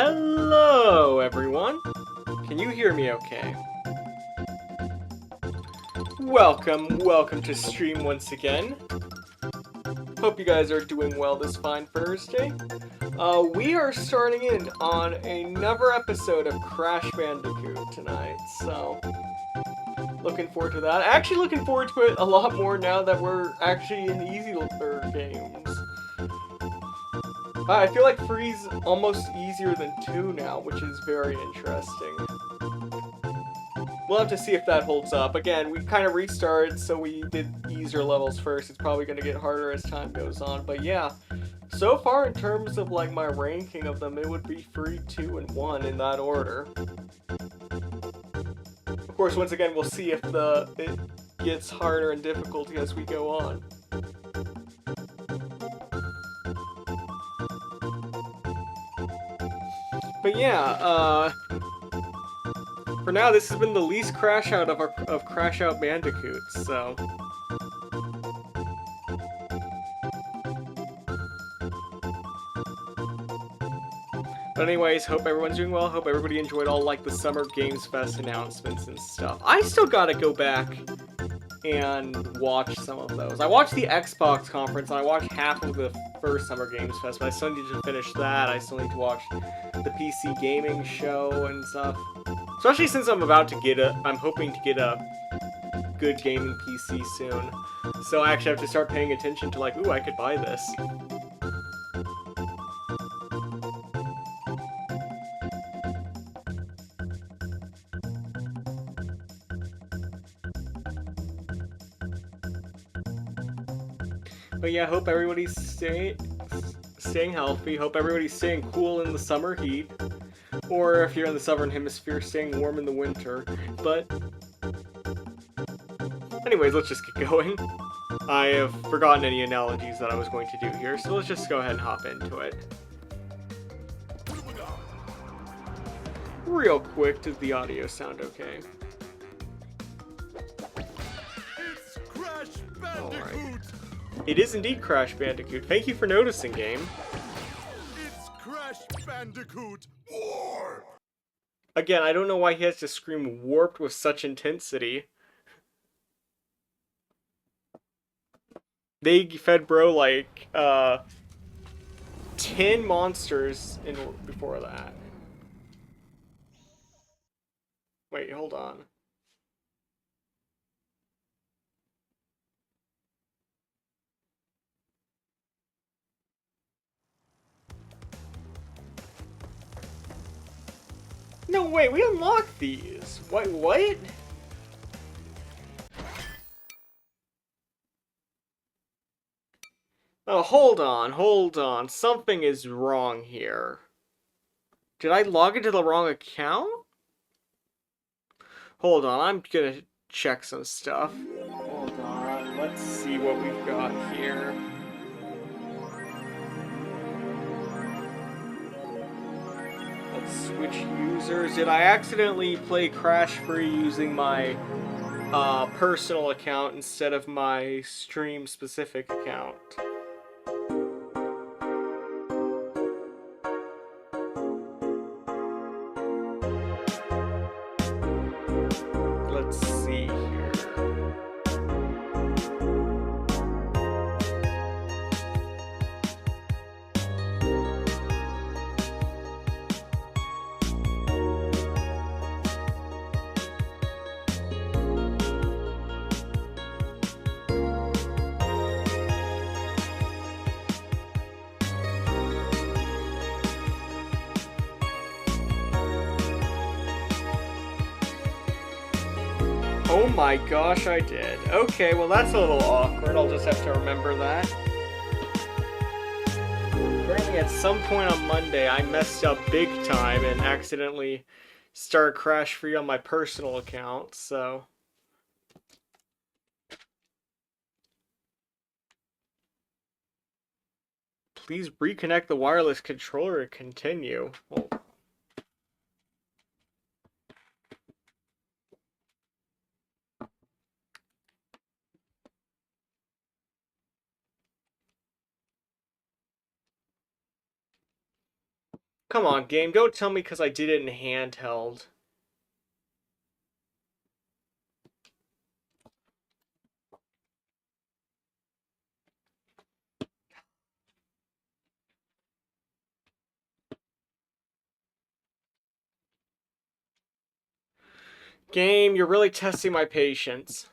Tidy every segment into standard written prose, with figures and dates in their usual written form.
Hello, everyone. Can you hear me okay? Welcome to stream once again. Hope you guys are doing well this fine Thursday. We are starting in on another episode of Crash Bandicoot tonight, so looking forward to that. Actually looking forward to it a lot more now that we're actually in easier games. I feel like 3's almost easier than 2 now, which is very interesting. We'll have to see if that holds up. Again, we kind of restarted, so we did easier levels first. It's probably going to get harder as time goes on, but yeah. So far, in terms of like my ranking of them, it would be 3, 2, and 1 in that order. Of course, once again, we'll see if it gets harder in difficulty as we go on. But yeah, for now, this has been the least crash out of Crash Out Bandicoots, so. But anyways, hope everyone's doing well. Hope everybody enjoyed all like the Summer Games Fest announcements and stuff. I still gotta go back and watch some of those. I watched the Xbox conference and I watched half of the first Summer Games Fest, but I still need to finish that. I still need to watch the PC gaming show and stuff. Especially since I'm hoping to get a good gaming PC soon. So I actually have to start paying attention to like, ooh, I could buy this. But yeah, hope everybody's staying healthy. Hope everybody's staying cool in the summer heat. Or if you're in the southern hemisphere, staying warm in the winter. But anyways, let's just get going. I have forgotten any analogies that I was going to do here, so let's just go ahead and hop into it. Real quick, does the audio sound okay? It's Crash Bandicoot! Alright. It is indeed Crash Bandicoot. Thank you for noticing, game. It's Crash Bandicoot! War! Again, I don't know why he has to scream warped with such intensity. They fed bro like 10 monsters before that. Wait, hold on. No, wait, we unlocked these. Wait, what? Oh, hold on. Something is wrong here. Did I log into the wrong account? Hold on, I'm gonna check some stuff. Hold on, let's see what we've got here. Let's switch users. Did I accidentally play Crash Free using my personal account instead of my stream-specific account? Let's see here. Oh my gosh, I did. Okay, well that's a little awkward. I'll just have to remember that. Apparently at some point on Monday, I messed up big time and accidentally started Crash Free on my personal account, so... Please reconnect the wireless controller and continue. Well, Come on, game. Don't tell me because I did it in handheld. Game, you're really testing my patience.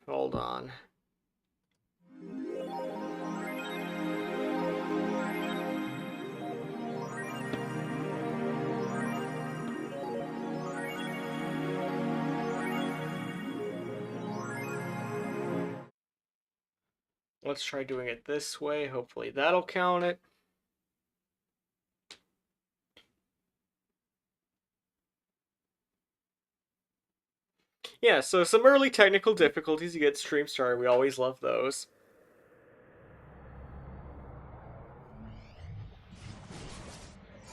Hold on. Let's try doing it this way. Hopefully that'll count it. Yeah, so some early technical difficulties. You get stream started. We always love those.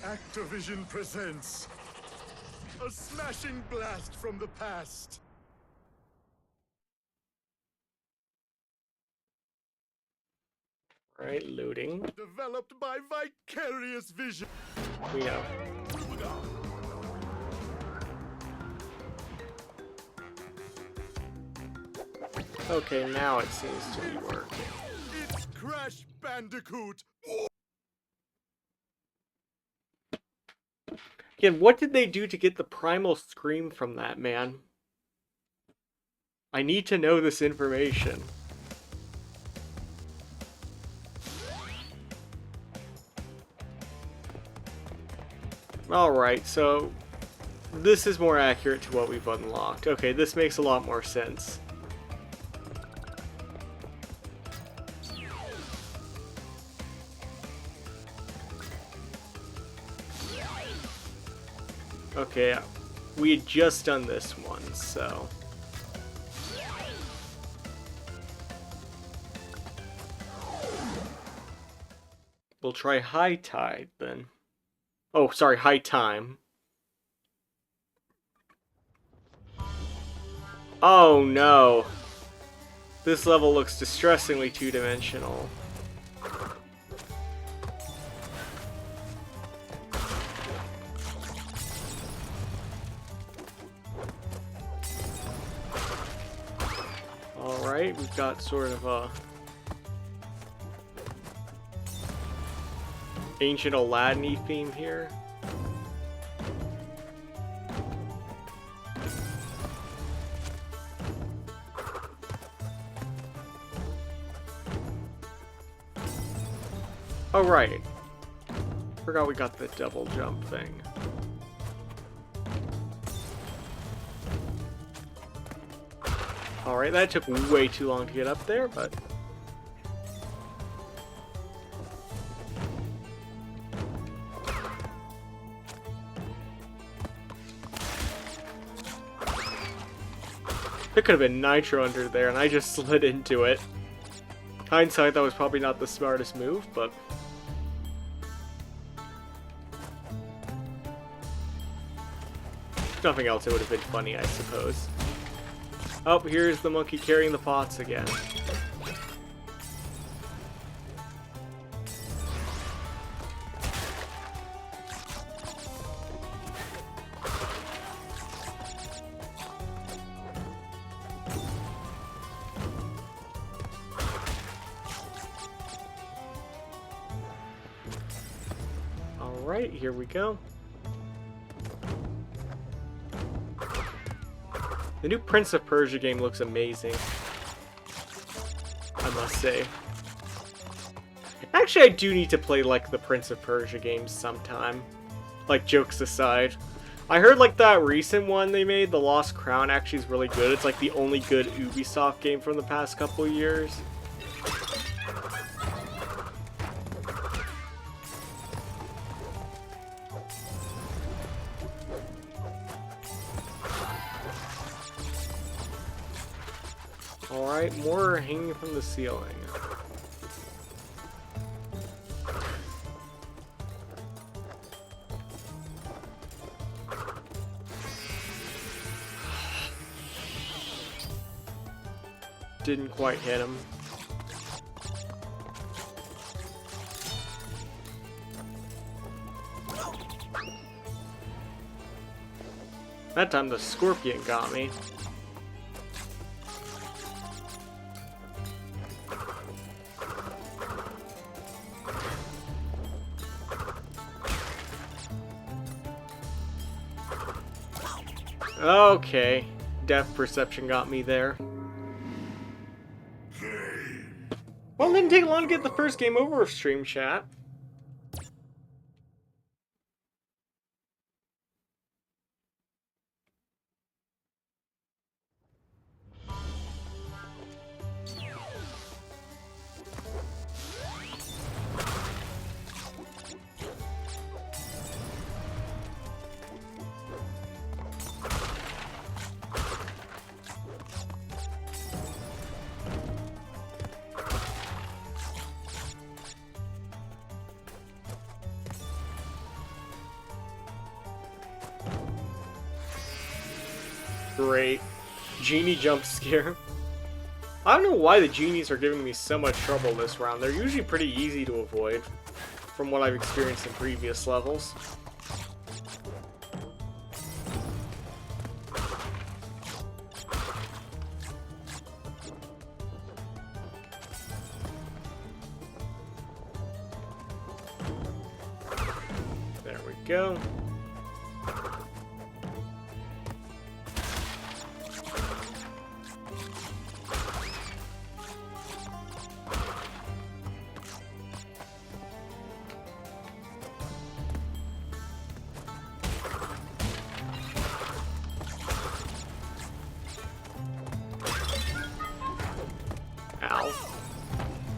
Activision presents a smashing blast from the past. Right, looting. Developed by Vicarious Vision. We know. Okay, now it seems to be working. It's Crash Bandicoot. Again, what did they do to get the primal scream from that, man? I need to know this information. Alright, so this is more accurate to what we've unlocked. Okay, this makes a lot more sense. Okay, we had just done this one, so... We'll try High Tide, then. Oh, sorry, High Time. Oh, no. This level looks distressingly two-dimensional. Alright, we've got sort of a... ancient Aladdin-y theme here. Oh, right. Forgot we got the double jump thing. Alright, that took way too long to get up there, but... There could have been nitro under there, and I just slid into it. Hindsight, that was probably not the smartest move, but... If nothing else, it would have been funny, I suppose. Oh, here's the monkey carrying the pots again. Alright, here we go. The new Prince of Persia game looks amazing, I must say. Actually, I do need to play, like, the Prince of Persia games sometime. Like, jokes aside. I heard, like, that recent one they made, The Lost Crown, actually is really good. It's, like, the only good Ubisoft game from the past couple years. Alright, more hanging from the ceiling. didn't quite hit him. That time the scorpion got me. Okay, depth perception got me there. Well, it didn't take long to get the first game over, stream chat. Great. Genie jump scare. I don't know why the genies are giving me so much trouble this round. They're usually pretty easy to avoid, from what I've experienced in previous levels. There we go.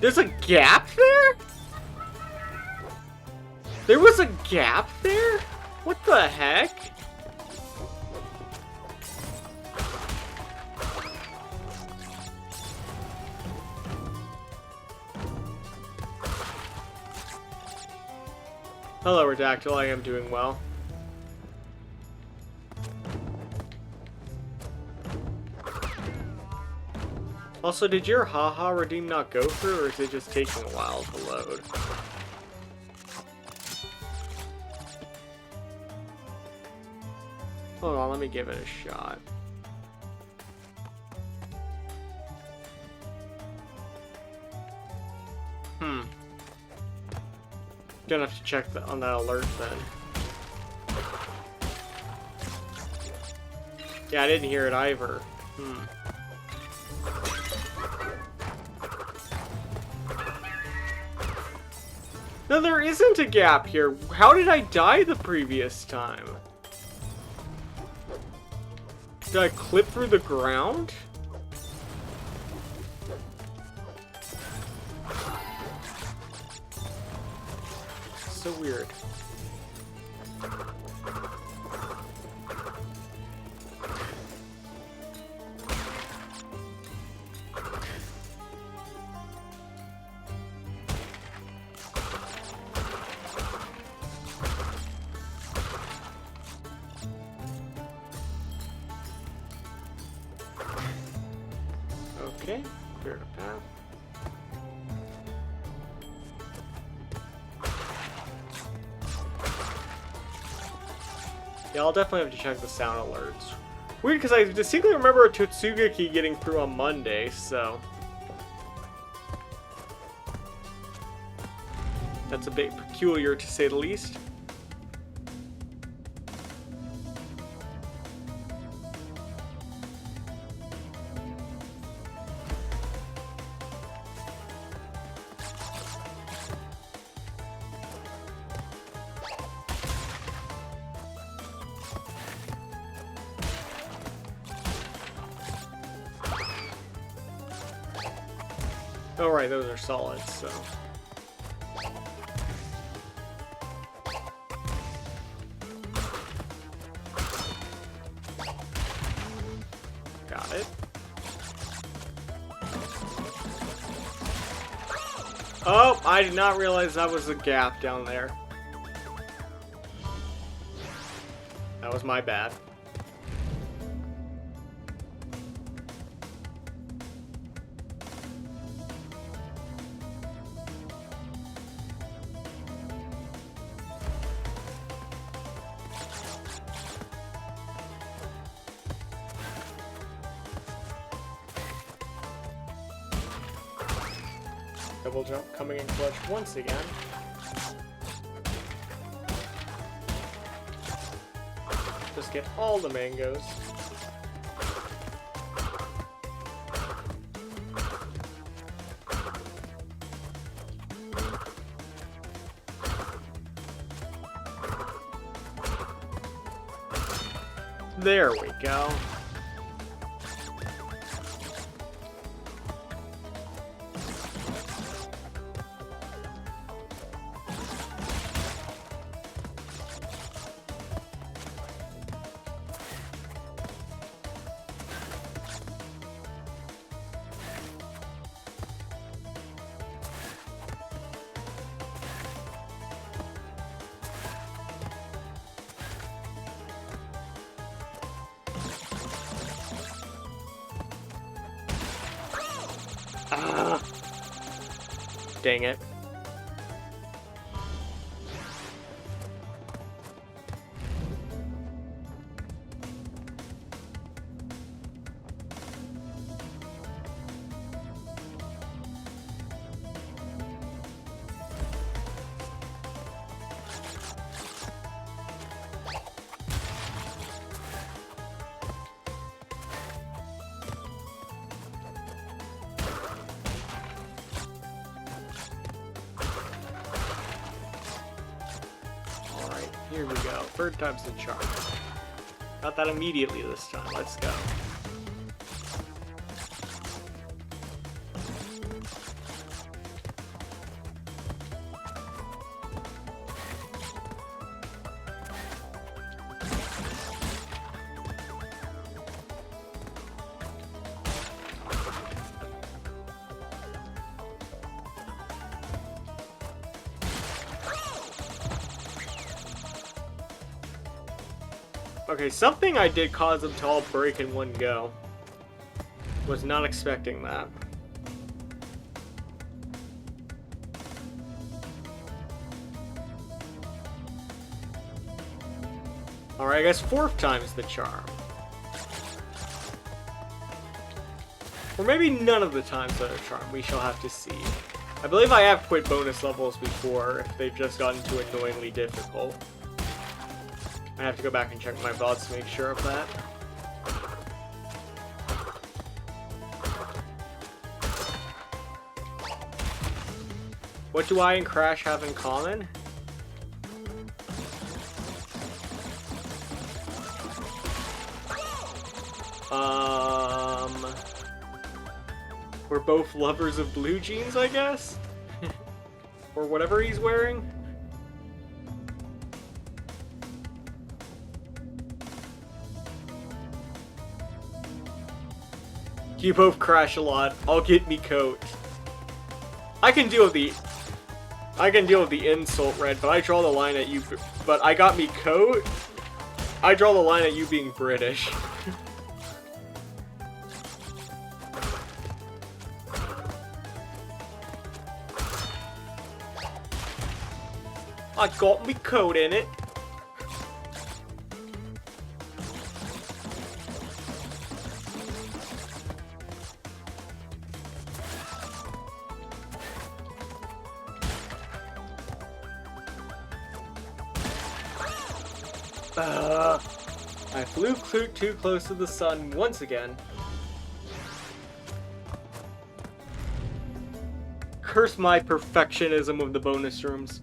There's a gap there? There was a gap there? What the heck? Hello, Redactyl. I am doing well. Also, did your haha redeem not go through, or is it just taking a while to load? Hold on, let me give it a shot. Gonna have to check on that alert then. Yeah, I didn't hear it either. No, there isn't a gap here. How did I die the previous time? Did I clip through the ground? So weird. Okay, clear the path. Yeah, I'll definitely have to check the sound alerts. Weird, because I distinctly remember a Totsuga key getting through on Monday, so... That's a bit peculiar, to say the least. Alright, those are solid, so... Got it. Oh, I did not realize that was a gap down there. That was my bad. Double jump coming in clutch once again. Just get all the mangoes. There we go. Ah. Dang it. Here we go. Third time's the charm. Not that immediately this time. Let's go. Okay, something I did cause them to all break in one go. Was not expecting that. Alright, I guess fourth time's the charm. Or maybe none of the times are the charm. We shall have to see. I believe I have quit bonus levels before if they've just gotten too annoyingly difficult. I have to go back and check my VODs to make sure of that. What do I and Crash have in common? We're both lovers of blue jeans, I guess? Or whatever he's wearing. You both crash a lot. I'll get me coat. I can deal with the insult, Red, but I draw the line at you. But I got me coat. I draw the line at you being British. I got me coat in it. I flew too close to the sun once again. Curse my perfectionism of the bonus rooms.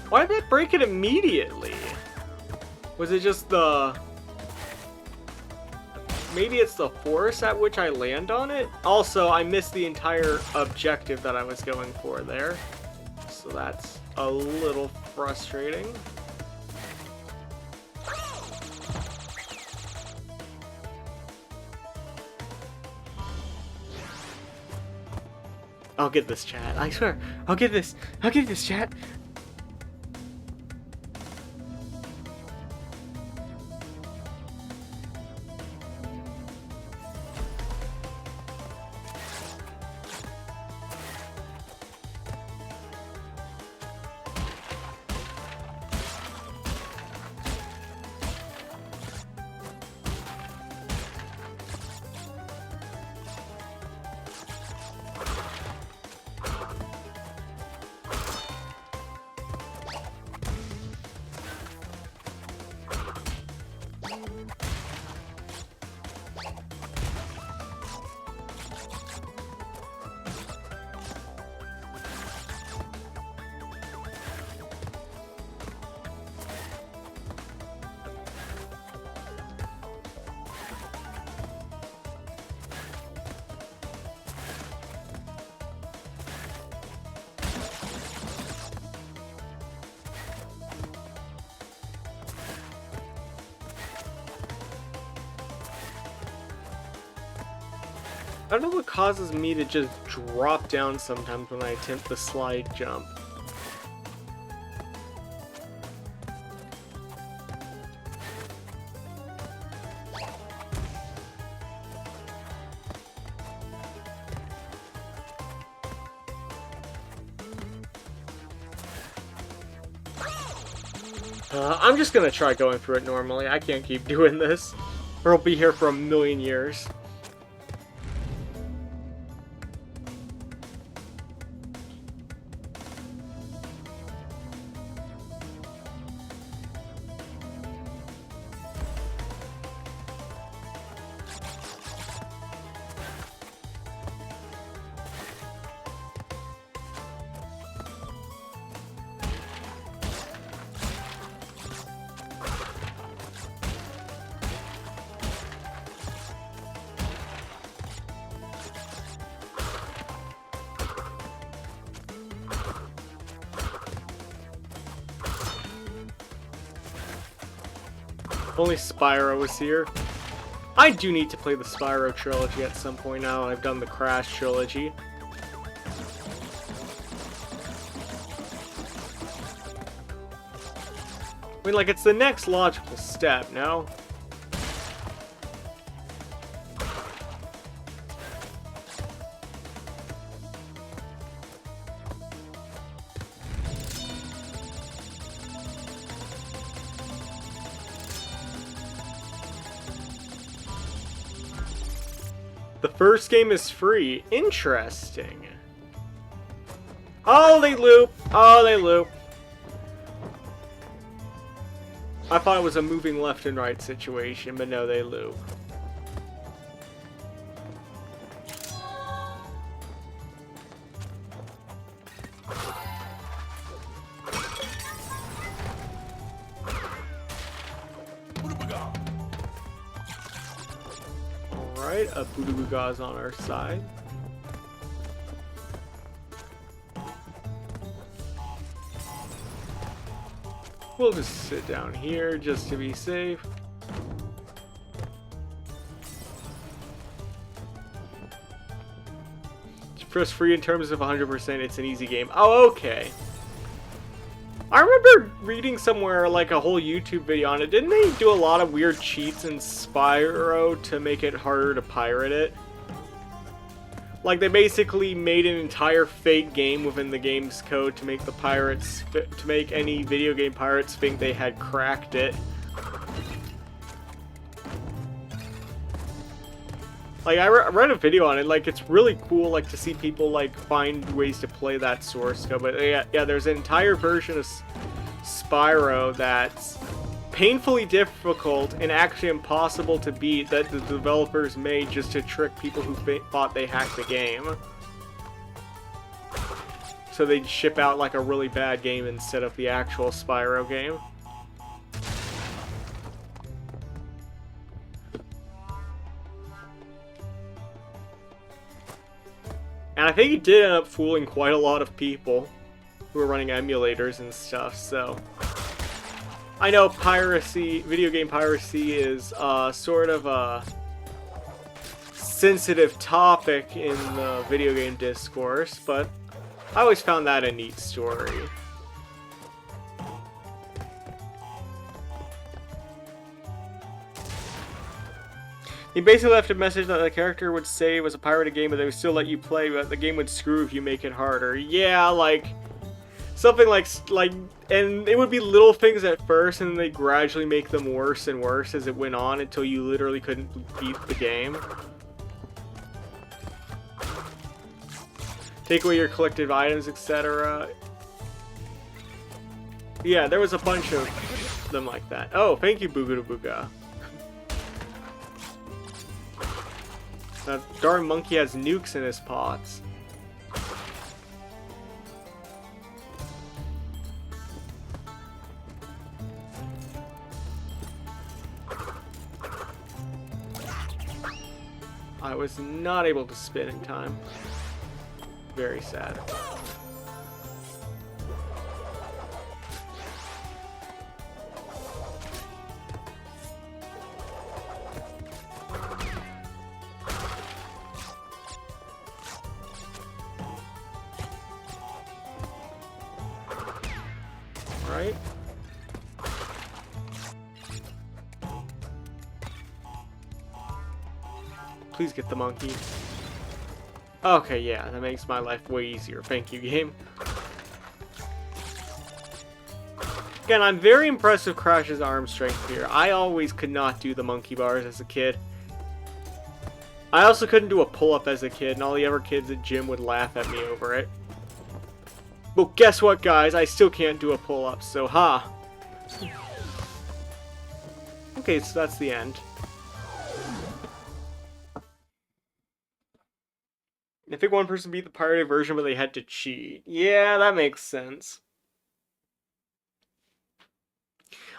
Why did it break it immediately? Was it just the... Maybe it's the force at which I land on it? Also, I missed the entire objective that I was going for there. So that's a little frustrating. I'll get this, chat. I swear. I'll get this. I'll get this, chat. I don't know what causes me to just drop down sometimes when I attempt the slide jump. I'm just gonna try going through it normally. I can't keep doing this, or I'll be here for a million years. Only Spyro was here. I do need to play the Spyro Trilogy at some point now. I've done the Crash Trilogy. I mean, like, it's the next logical step, no? The first game is free. Interesting. Oh, they loop. Oh, they loop. I thought it was a moving left and right situation, but no, they loop. Alright, a Boodabuga's on our side. We'll just sit down here just to be safe. Press free in terms of 100%, it's an easy game. Oh, okay. I remember reading somewhere, like, a whole YouTube video on it. Didn't they do a lot of weird cheats in Spyro to make it harder to pirate it? Like, they basically made an entire fake game within the game's code to make the pirates, to make any video game pirates think they had cracked it. Like, I read a video on it. Like, it's really cool, like, to see people, like, find ways to play that source code. But yeah, there's an entire version of Spyro that's painfully difficult and actually impossible to beat that the developers made just to trick people who thought they hacked the game. So they'd ship out like a really bad game instead of the actual Spyro game. And I think it did end up fooling quite a lot of people who were running emulators and stuff, so... I know piracy, video game piracy is sort of a sensitive topic in the video game discourse, but I always found that a neat story. He basically left a message that the character would say was a pirated game, but they would still let you play, but the game would screw if you make it harder. Yeah, like something like, and it would be little things at first, and then they gradually make them worse and worse as it went on until you literally couldn't beat the game. Take away your collective items, etc. Yeah, there was a bunch of them like that. Oh, thank you, Booga Booga. That darn monkey has nukes in his pots. I was not able to spin in time. Very sad. Right? Please get the monkey. Okay, yeah, that makes my life way easier. Thank you, game. Again, I'm very impressed with Crash's arm strength here. I always could not do the monkey bars as a kid. I also couldn't do a pull-up as a kid, and all the other kids at gym would laugh at me over it. But guess what, guys? I still can't do a pull-up, so ha! Okay, so that's the end. I think one person beat the pirated version, but they had to cheat. Yeah, that makes sense.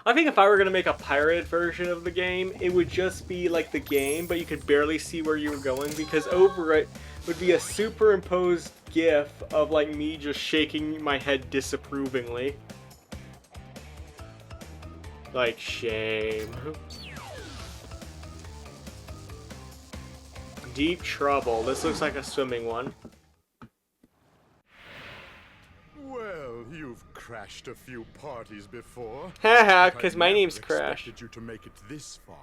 I think if I were going to make a pirated version of the game, it would just be like the game, but you could barely see where you were going, because over it would be a superimposed GIF of like me just shaking my head disapprovingly. Like, shame. Deep trouble. This looks like a swimming one. Well, you've crashed a few parties before. Haha, because my I name's never Crash. expected you to make it this far.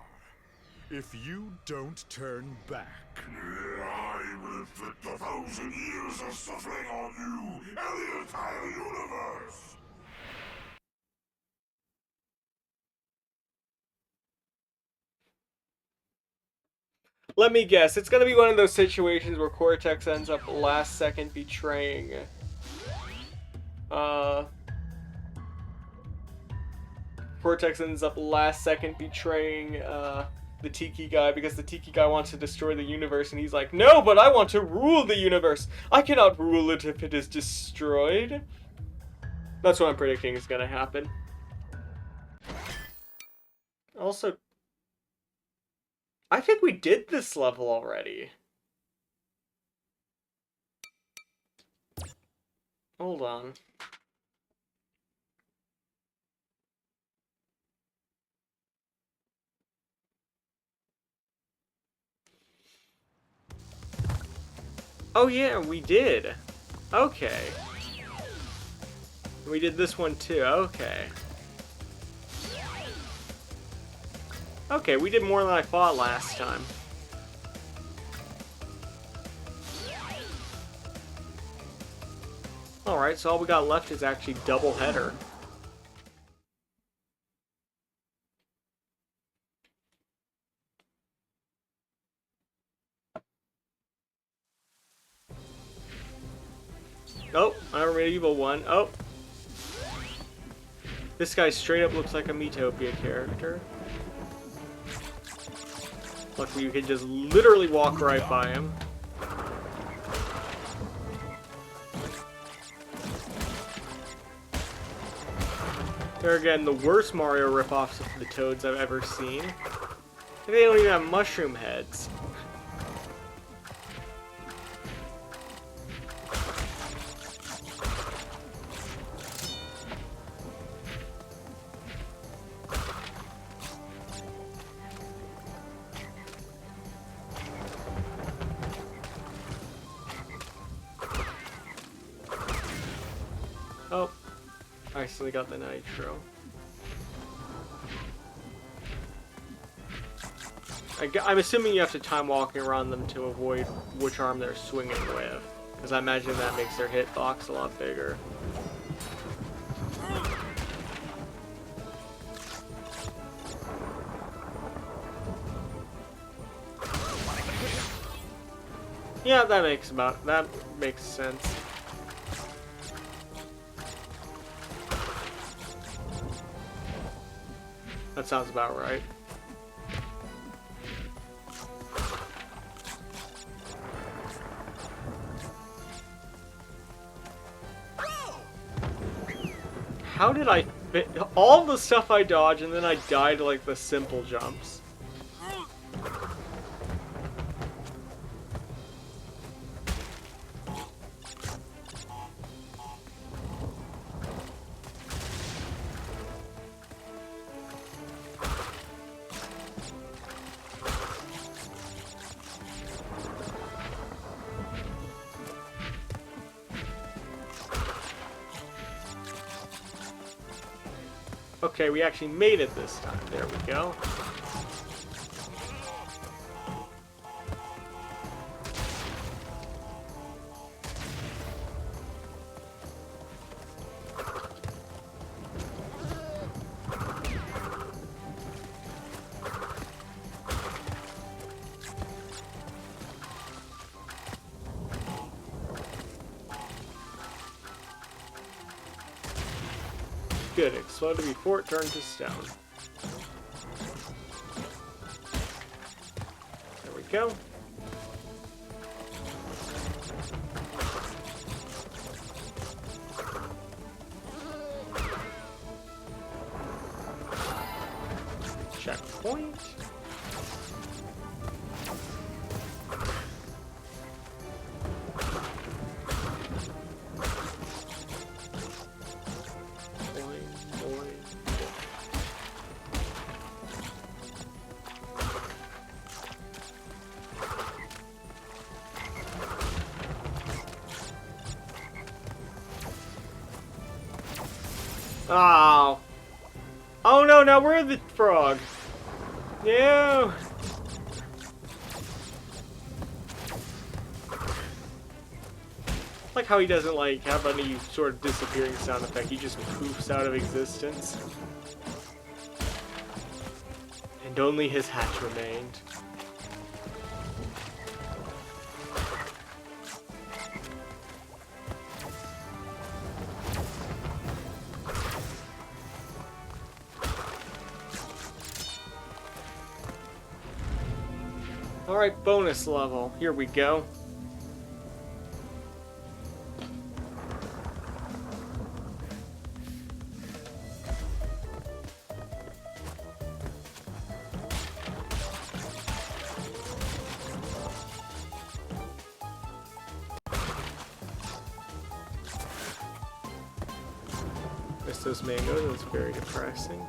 If you don't turn back, I will inflict 1,000 years of suffering on you and the entire universe. Let me guess, it's gonna be one of those situations where Cortex ends up last second betraying Cortex ends up last second betraying the Tiki guy, because the Tiki guy wants to destroy the universe, and he's like, no, but I want to rule the universe. I cannot rule it if it is destroyed. That's what I'm predicting is gonna happen. Also, I think we did this level already. Hold on. Oh yeah, we did. Okay. We did this one too. Okay. Okay, we did more than I thought last time. Alright, so all we got left is actually double header. Oh, another medieval one. Oh. This guy straight up looks like a Metopia character. Luckily, you can just literally walk right by him. They're again the worst Mario ripoffs of the Toads I've ever seen. They don't even have mushroom heads. I still got the nitro. I'm assuming you have to time walking around them to avoid which arm they're swinging with. Because I imagine that makes their hitbox a lot bigger. Yeah, that makes sense. That sounds about right. How did I fit all the stuff I dodged and then I died to like the simple jumps? Okay, we actually made it this time. There we go. Good, exploded before it turned to stone. There we go. Checkpoint. Oh. Oh no, now we're the frog. No. Like how he doesn't like have any sort of disappearing sound effect. He just poofs out of existence. And only his hatch remained. Alright, bonus level. Here we go. Missed those mangoes, that's very depressing.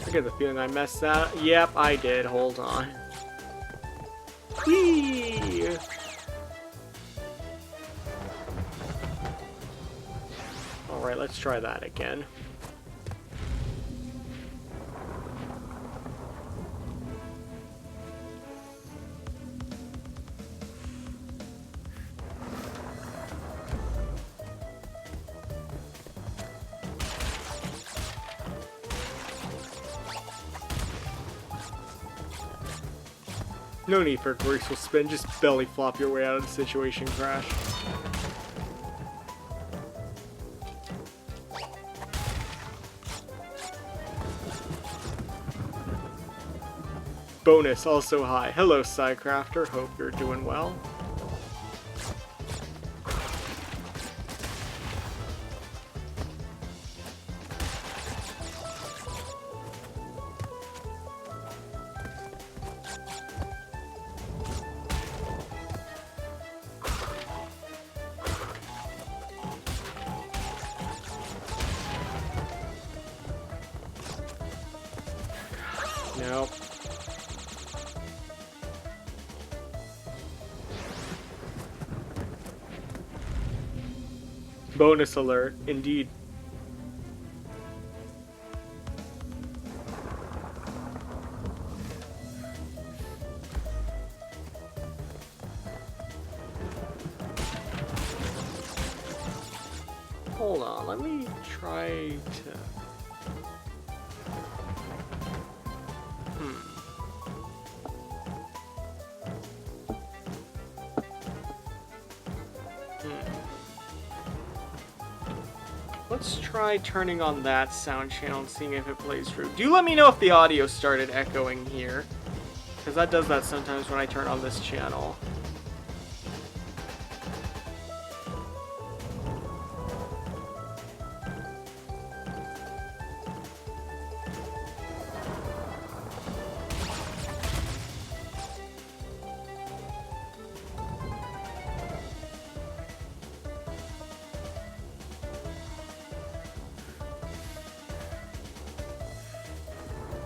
I get the feeling I messed that. Yep, I did. Hold on. Whee! Alright, let's try that again. No need for a graceful spin, just belly flop your way out of the situation, Crash. Bonus also high. Hello, Psycrafter. Hope you're doing well. Nope. Bonus alert, indeed. Hold on, let me try to... Let's try turning on that sound channel and seeing if it plays through. Do let me know if the audio started echoing here, because that does that sometimes when I turn on this channel.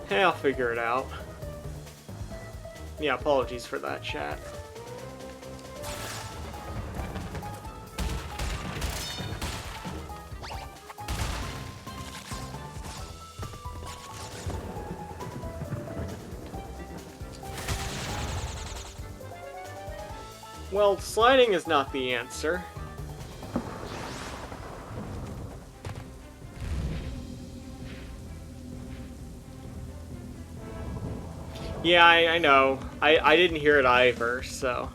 Hey, I'll figure it out. Yeah, apologies for that, chat. Well, sliding is not the answer. Yeah, I know. I didn't hear it either, so...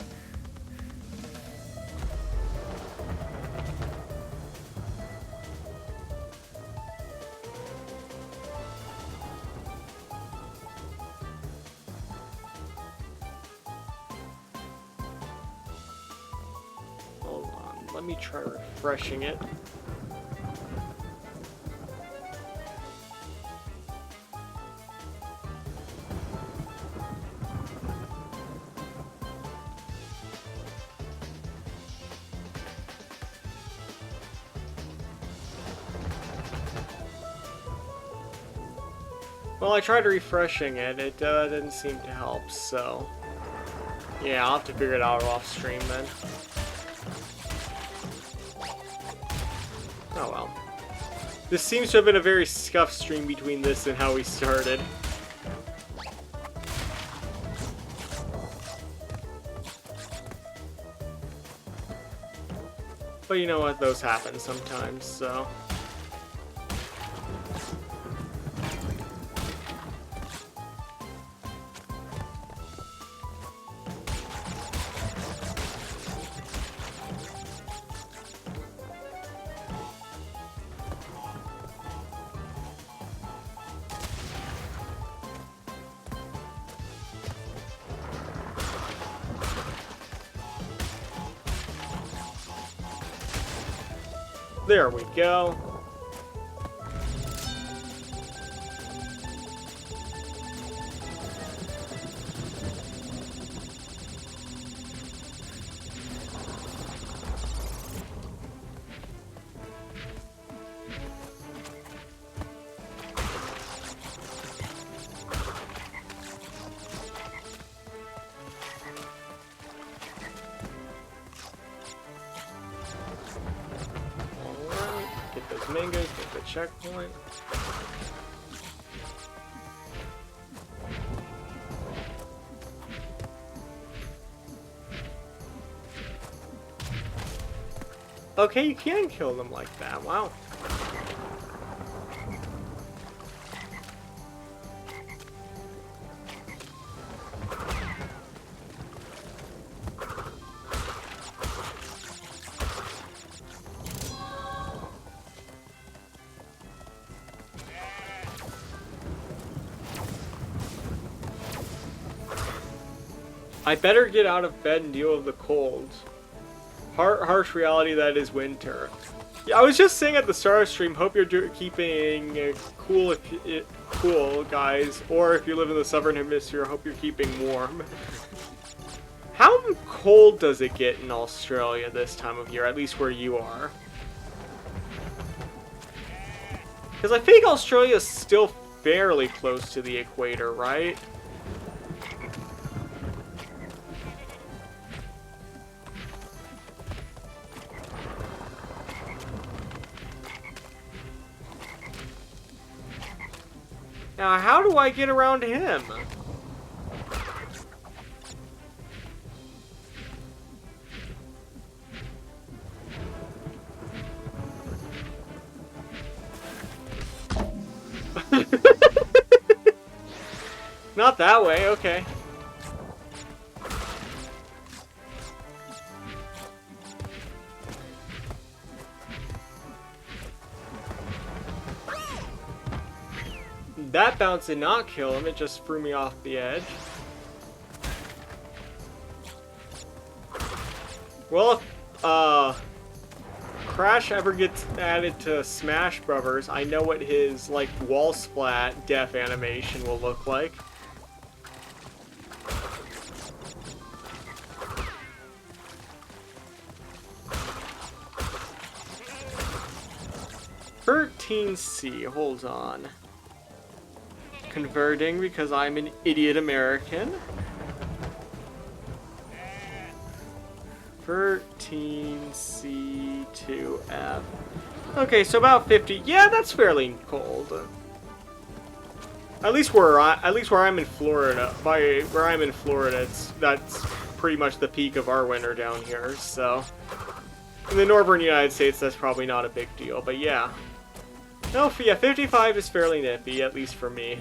Hold on, let me try refreshing it. Well, I tried refreshing it. It didn't seem to help, so... Yeah, I'll have to figure it out off stream then. Oh well. This seems to have been a very scuffed stream between this and how we started. But you know what? Those happen sometimes, so... There we go. Mangoes, get the checkpoint. Okay, you can kill them like that. Wow. I better get out of bed and deal with the cold. Harsh reality that is winter. Yeah, I was just saying at the start of stream, hope you're keeping cool, cool, guys. Or if you live in the southern hemisphere, hope you're keeping warm. How cold does it get in Australia this time of year, at least where you are? Because I think Australia is still fairly close to the equator, right? Now, how do I get around him? Not that way, okay. That bounce did not kill him, it just threw me off the edge. Well, if Crash ever gets added to Smash Brothers, I know what his, like, wall splat death animation will look like. C, hold on. Converting because I'm an idiot American. 13C to F. Okay, so about 50. Yeah, that's fairly cold. At least where I'm in Florida. Where I'm in Florida, that's pretty much the peak of our winter down here. So in the northern United States, that's probably not a big deal. But yeah. No, yeah, 55 is fairly nippy, at least for me.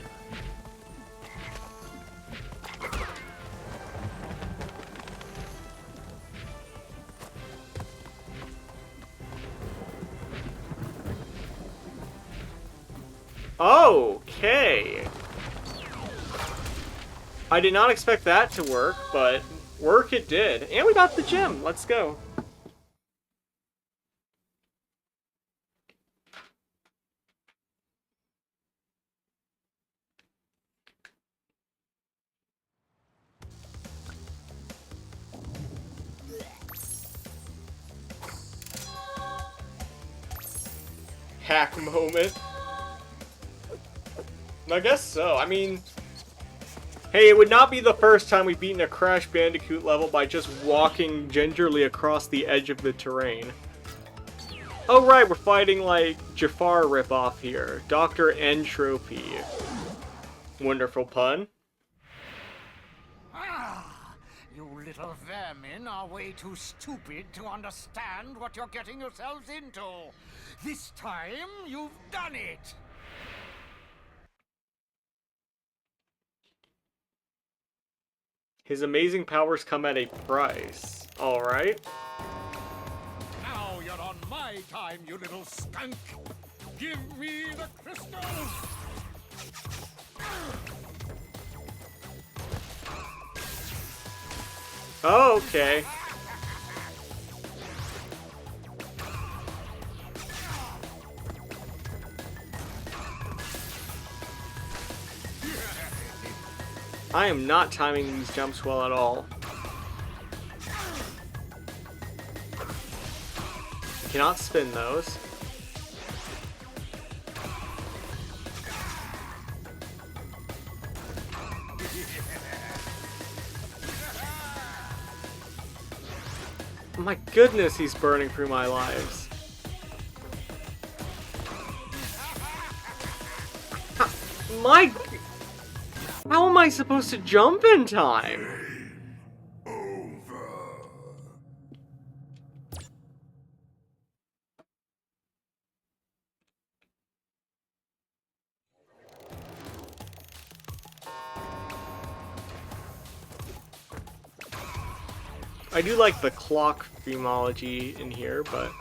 Okay. I did not expect that to work, but work it did. And we got the gem. Let's go. Hack moment. I guess so. I mean, hey, it would not be the first time we've beaten a Crash Bandicoot level by just walking gingerly across the edge of the terrain. Oh right, we're fighting like Jafar ripoff here. Dr. Entropy. Wonderful pun. Ah, you little vermin are way too stupid to understand what you're getting yourselves into. This time, you've done it! His amazing powers come at a price. Alright. Now you're on my time, you little skunk! Give me the crystals! Oh, okay. I am not timing these jumps well at all. I cannot spin those. Oh my goodness, he's burning through my lives. How am I supposed to jump in time? I do like the clock themology in here, but...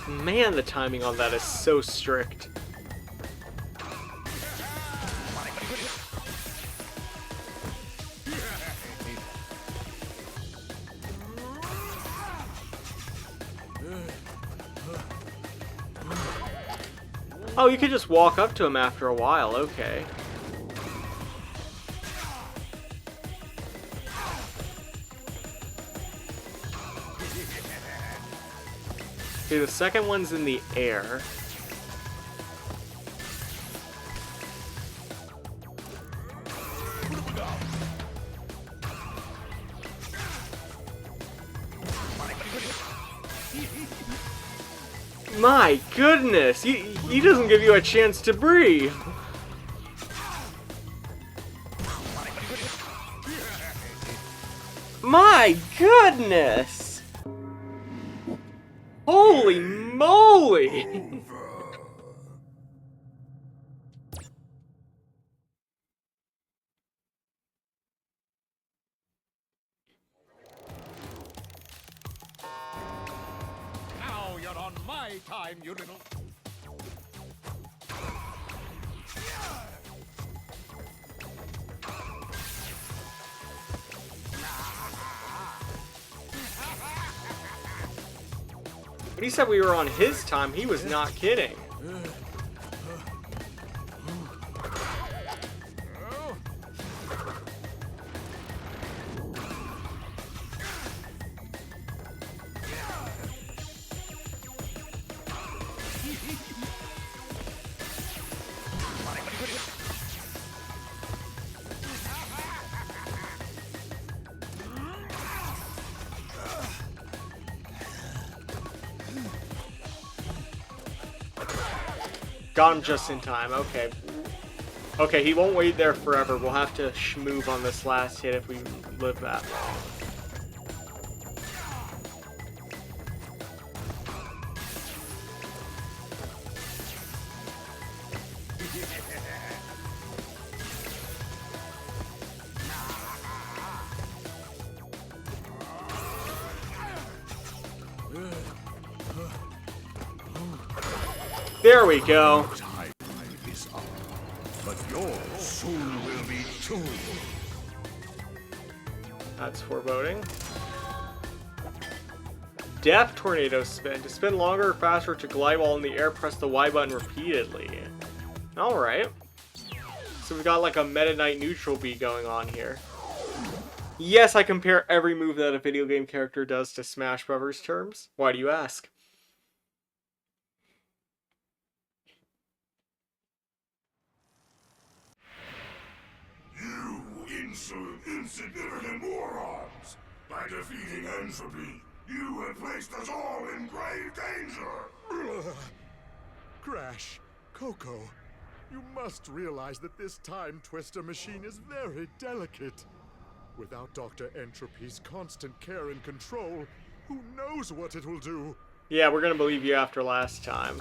Man, the timing on that is so strict. Oh, you could just walk up to him after a while, okay. Okay, the second one's in the air. My goodness, he doesn't give you a chance to breathe. My goodness! Holy moly! Now you're on my time, you little... When he said we were on his time, he was not kidding. Got him just in time, okay. Okay, he won't wait there forever. We'll have to schmoove on this last hit if we live that long. There we go. Time is up, but yours soon will be too. That's foreboding. Death Tornado Spin. To spin longer or faster to glide while in the air, press the Y button repeatedly. Alright. So we've got like a Meta Knight neutral B going on here. Yes, I compare every move that a video game character does to Smash Brothers terms. Why do you ask? Insignificant morons! By defeating Entropy, you have placed us all in grave danger! Crash, Coco, you must realize that this time twister machine is very delicate. Without Dr. Entropy's constant care and control, who knows what it will do? Yeah, we're gonna believe you after last time.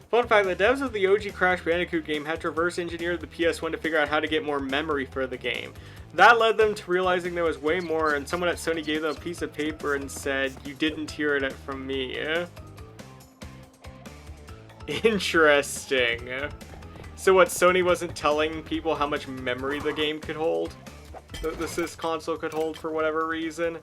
Fun fact, the devs of the OG Crash Bandicoot game had to reverse engineer the PS1 to figure out how to get more memory for the game. That led them to realizing there was way more, and someone at Sony gave them a piece of paper and said, "You didn't hear it from me." Interesting. So what, Sony wasn't telling people how much memory the game could hold? The Sys console could hold for whatever reason?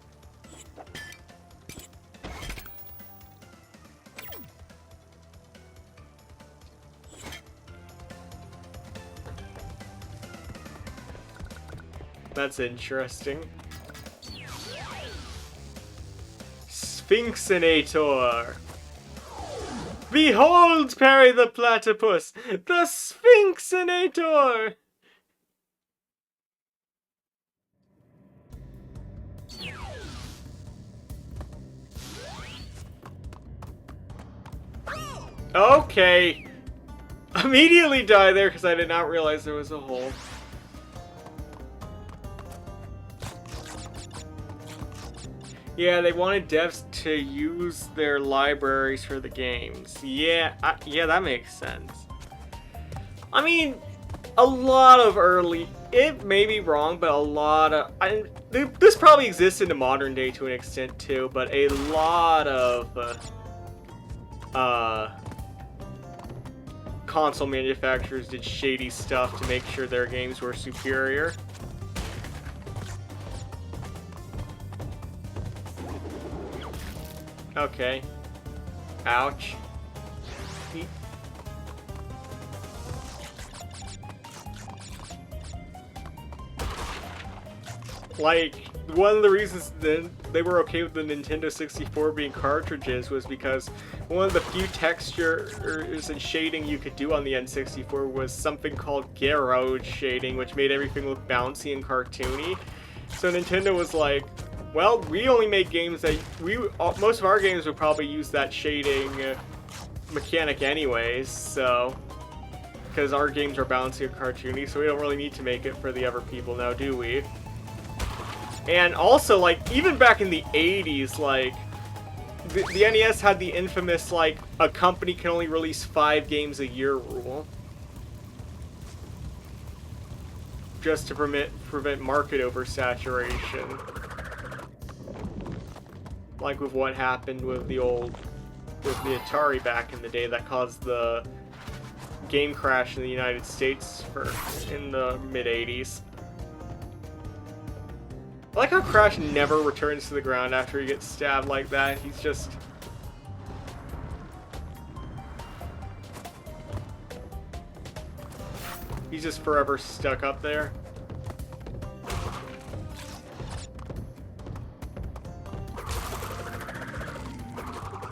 That's interesting. Sphinxinator! Behold, Perry the Platypus! The Sphinxinator! Okay. Immediately die there because I did not realize there was a hole. Yeah, they wanted devs to use their libraries for the games. Yeah, yeah, that makes sense. I mean, a lot of early... It may be wrong, but a lot of... this probably exists in the modern day to an extent too, but a lot of... console manufacturers did shady stuff to make sure their games were superior. Okay. Ouch. Like, one of the reasons that they were okay with the Nintendo 64 being cartridges was because one of the few textures and shading you could do on the N64 was something called garage shading, which made everything look bouncy and cartoony. So Nintendo was like, well, we only make games that most of our games would probably use that shading mechanic anyways, so because our games are bouncy and cartoony, so we don't really need to make it for the other people now, do we? And also, like, even back in the 80s, like, the NES had the infamous, like, a company can only release 5 games a year rule. Just to prevent market oversaturation. Like with what happened with the Atari back in the day that caused the game crash in the United States in the mid-80s. I like how Crash never returns to the ground after he gets stabbed like that. He's just... he's just forever stuck up there.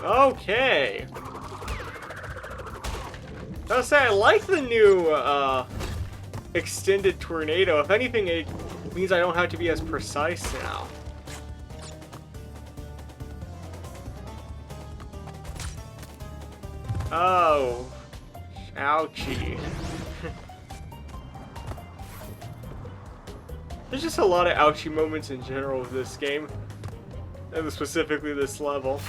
Okay. I was saying, I like the new extended tornado. If anything, it means I don't have to be as precise now. Oh. Ouchie. There's just a lot of ouchie moments in general with this game. And specifically this level.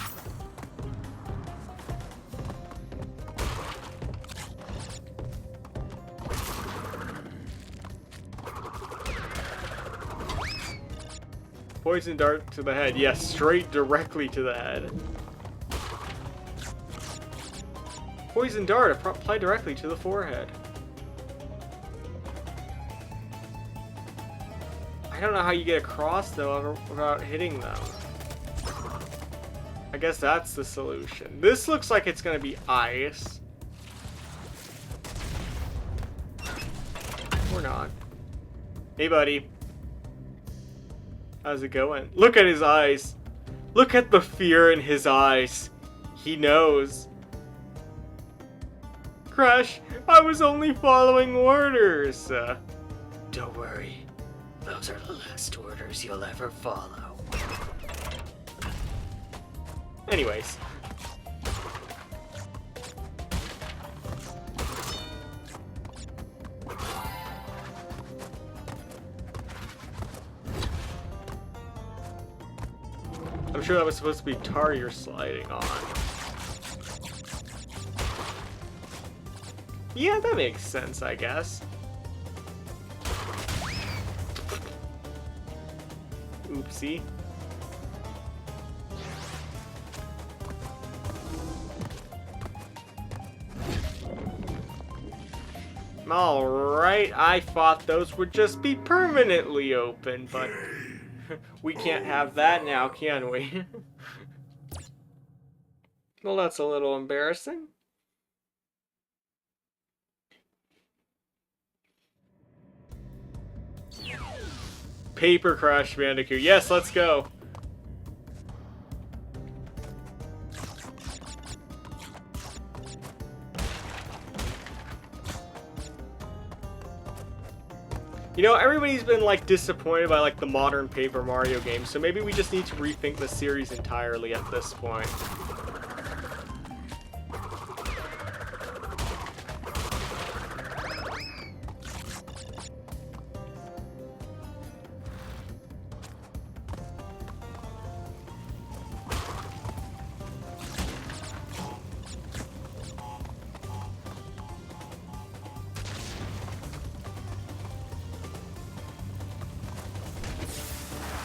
Poison dart to the head. Yes, straight directly to the head. Poison dart applied directly to the forehead. I don't know how you get across though without hitting them. I guess that's the solution. This looks like it's gonna be ice. Or not. Hey buddy. How's it going? Look at his eyes. Look at the fear in his eyes. He knows. Crash, I was only following orders. Don't worry. Those are the last orders you'll ever follow. Anyways. I'm sure that was supposed to be tar you're sliding on. Yeah, that makes sense, I guess. Oopsie. Alright, I thought those would just be permanently open, but we can't have that now, can we? Well, that's a little embarrassing. Paper Crash Bandicoot. Yes, let's go. You know, everybody's been like disappointed by like the modern Paper Mario games, so maybe we just need to rethink the series entirely at this point.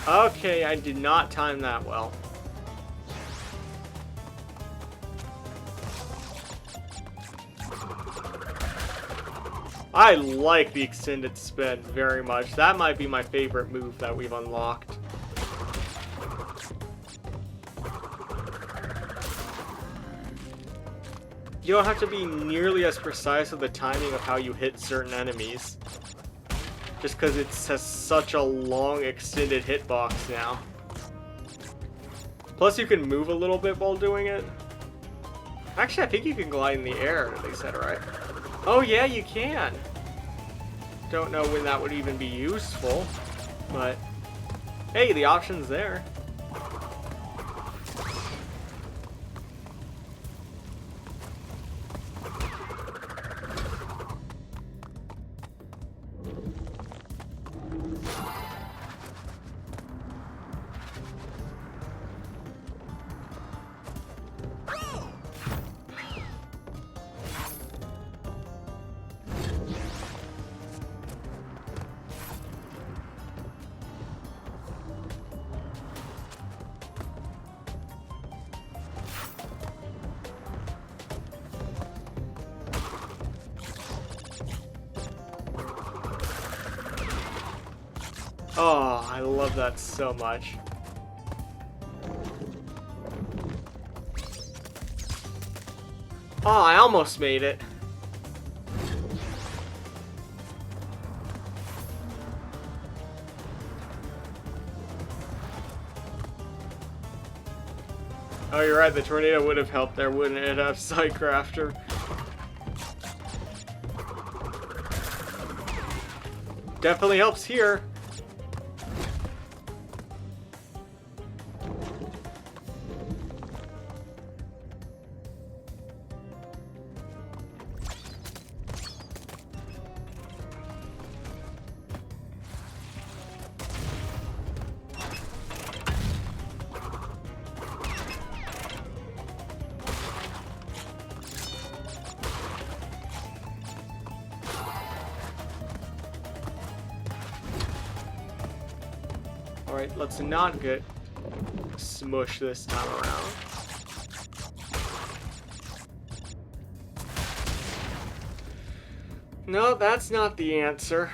Okay, I did not time that well. I like the extended spin very much. That might be my favorite move that we've unlocked. you don't have to be nearly as precise with the timing of how you hit certain enemies. Just because it has such a long, extended hitbox now. Plus, you can move a little bit while doing it. Actually, I think you can glide in the air, they said, right? Oh yeah, you can! Don't know when that would even be useful, but hey, the option's there. Oh, I love that so much. Oh, I almost made it. Oh, you're right, the tornado would have helped there, wouldn't it, have Psycrafter? Definitely helps here. Alright, let's not get smushed this time around. No, that's not the answer.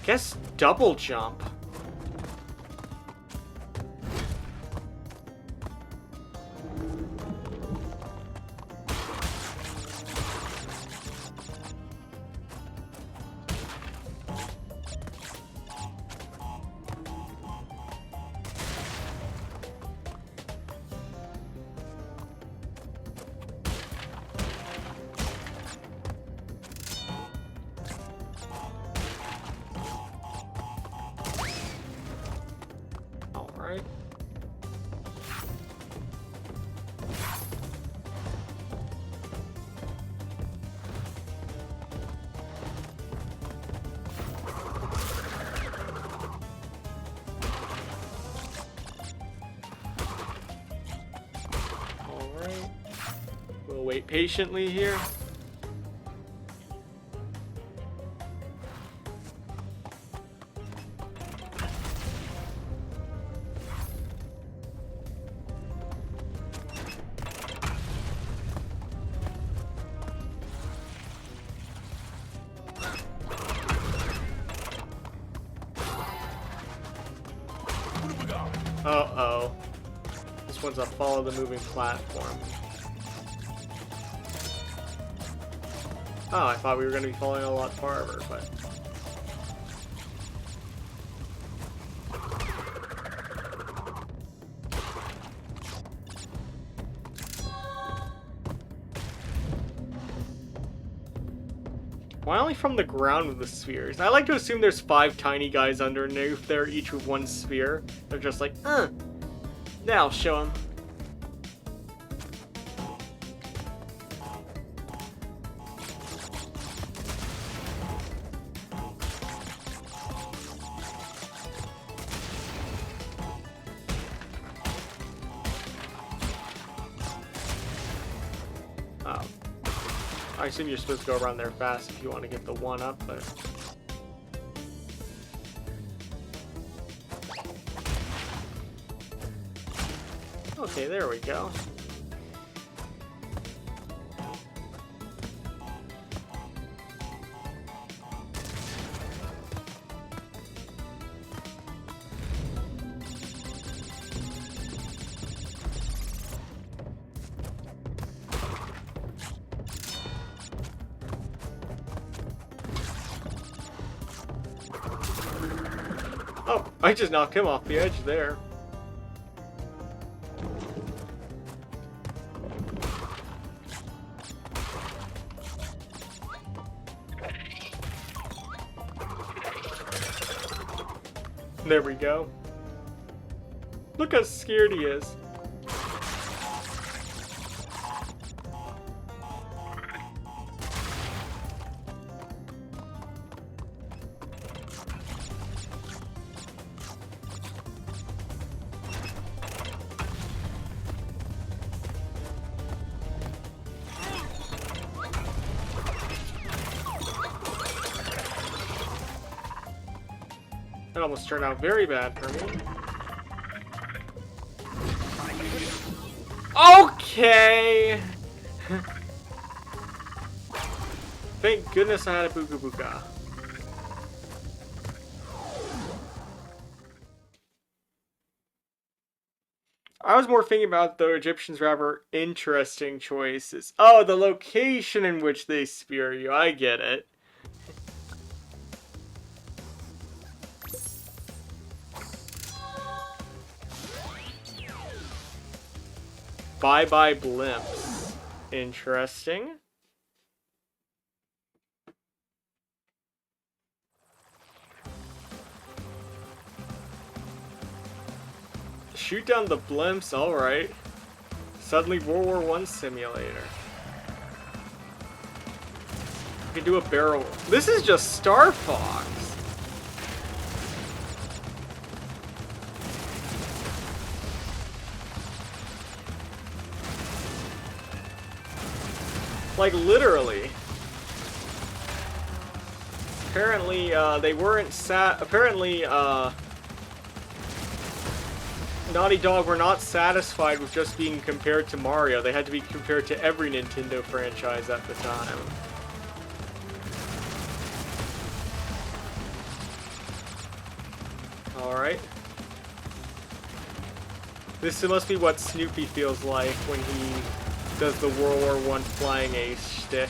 Guess double jump. Alright. Alright. We'll wait patiently here. Uh-oh. This one's a follow the moving platform. Oh, I thought we were going to be following a lot farther, but... Why only from the ground with the spheres? I like to assume there's 5 tiny guys underneath there, each with 1 sphere. They're just like, that'll show them. Oh. I assume you're supposed to go around there fast if you want to get the 1 up, but... Okay, there we go. Oh, I just knocked him off the edge there. There we go. Look how scared he is. That almost turned out very bad for me. Okay! Thank goodness I had a Booga Booga. I was more thinking about the Egyptians' rather interesting choices. Oh, the location in which they spear you. I get it. Bye-bye blimps. Interesting. Shoot down the blimps, alright. Suddenly World War I simulator. You can do a barrel. This is just Star Fox. Like, literally. Apparently, they weren't apparently, Naughty Dog were not satisfied with just being compared to Mario. They had to be compared to every Nintendo franchise at the time. Alright. This must be what Snoopy feels like when he does the World War I flying ace shtick.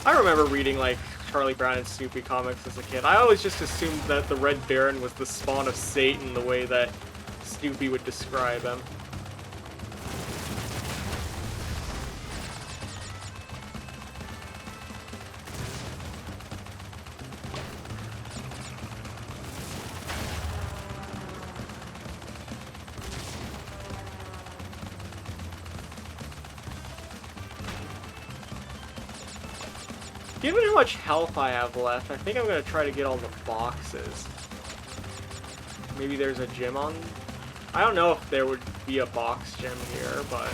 I remember reading, like, Charlie Brown and Snoopy comics as a kid. I always just assumed that the Red Baron was the spawn of Satan the way that Snoopy would describe him. Given how much health I have left, I think I'm going to try to get all the boxes. Maybe there's a gem on... I don't know if there would be a box gem here, but...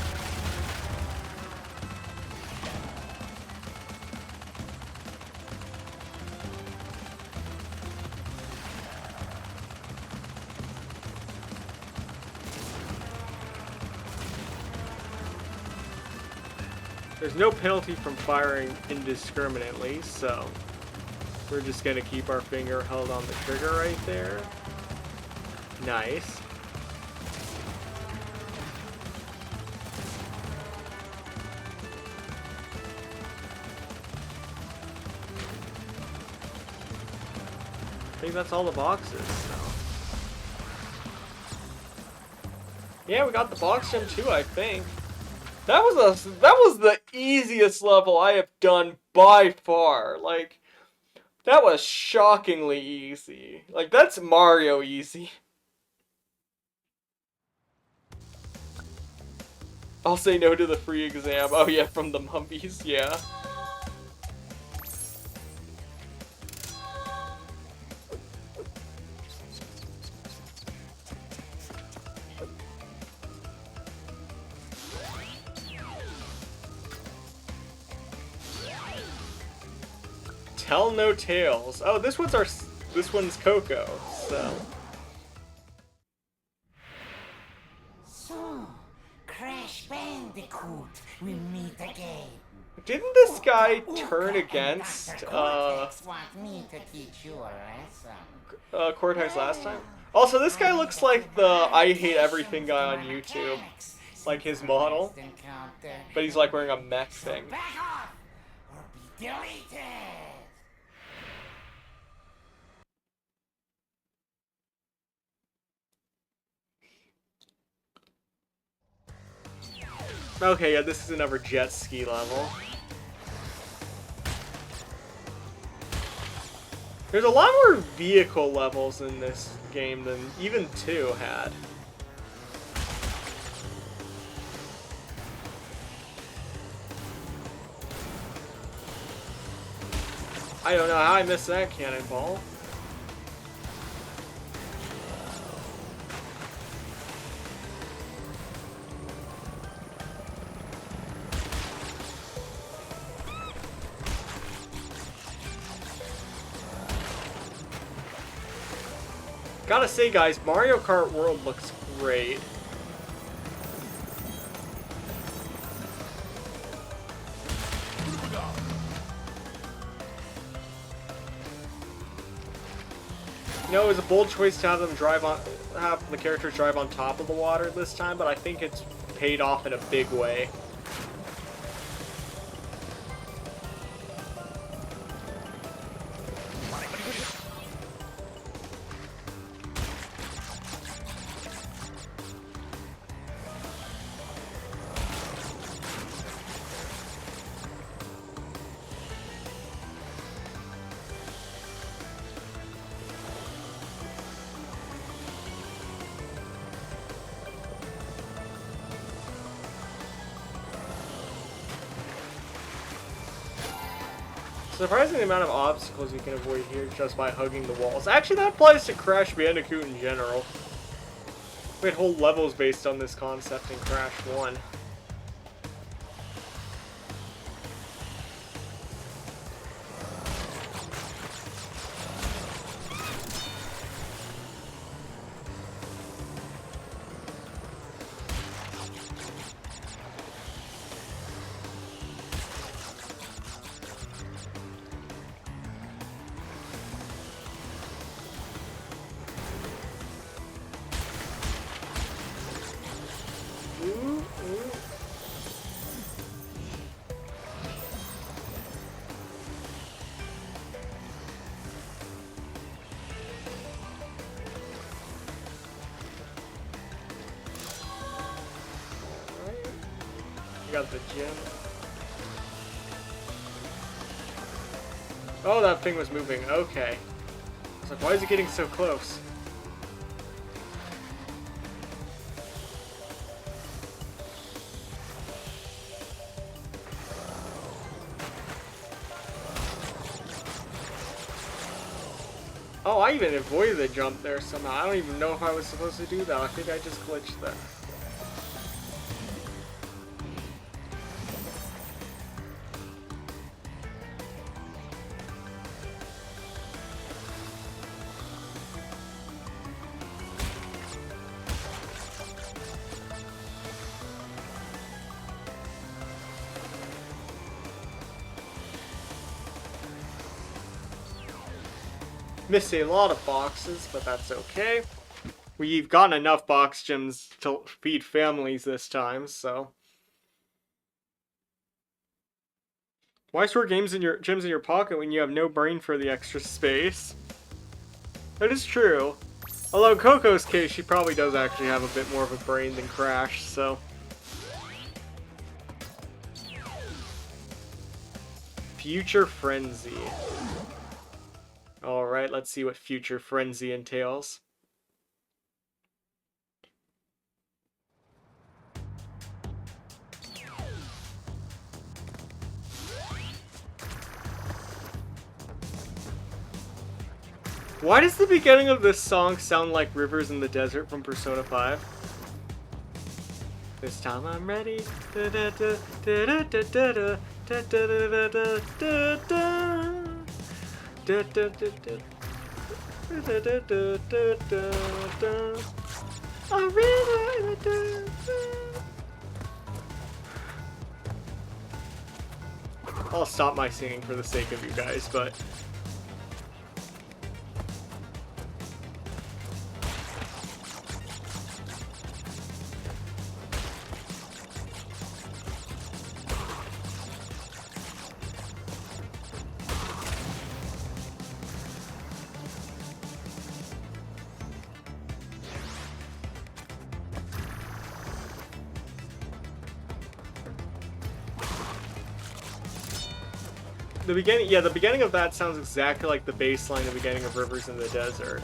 There's no penalty from firing indiscriminately, so we're just gonna keep our finger held on the trigger right there. Nice. I think that's all the boxes, so. Yeah, we got the box gem too, I think. That was the easiest level I have done by far. Like, that was shockingly easy. Like, that's Mario easy. I'll say no to the free exam. Oh yeah, from the mummies, yeah. Tell no tales. Oh, this one's Coco, so. So, Crash Bandicoot, we meet again. Didn't this guy turn against want me to teach you a lesson. Cortex last time? Also, this guy looks like the I Hate Everything guy on YouTube. Like his model. But he's like wearing a mech thing. Back off or be deleted. Okay, yeah, this is another jet ski level. There's a lot more vehicle levels in this game than even 2 had. I don't know how I missed that cannonball. Gotta say, guys, Mario Kart World looks great. You know, it was a bold choice to have them have the characters drive on top of the water this time, but I think it's paid off in a big way. Surprising amount of obstacles you can avoid here just by hugging the walls. Actually, that applies to Crash Bandicoot in general. We had whole levels based on this concept in Crash 1. We got the gym. Oh, that thing was moving. Okay. I was like, why is it getting so close? Oh, I even avoided the jump there somehow. I don't even know if I was supposed to do that. I think I just glitched there. Missed a lot of boxes, but that's okay. We've gotten enough box gyms to feed families this time, so. Why store gyms in your pocket when you have no brain for the extra space? That is true. Although in Coco's case, she probably does actually have a bit more of a brain than Crash, so. Future Frenzy. Alright, let's see what Future Frenzy entails. Why does the beginning of this song sound like Rivers in the Desert from Persona 5? This time I'm ready. I'll stop my singing for the sake of you guys, but... The beginning, yeah, the beginning of that sounds exactly like the bass line, the beginning of Rivers in the Desert.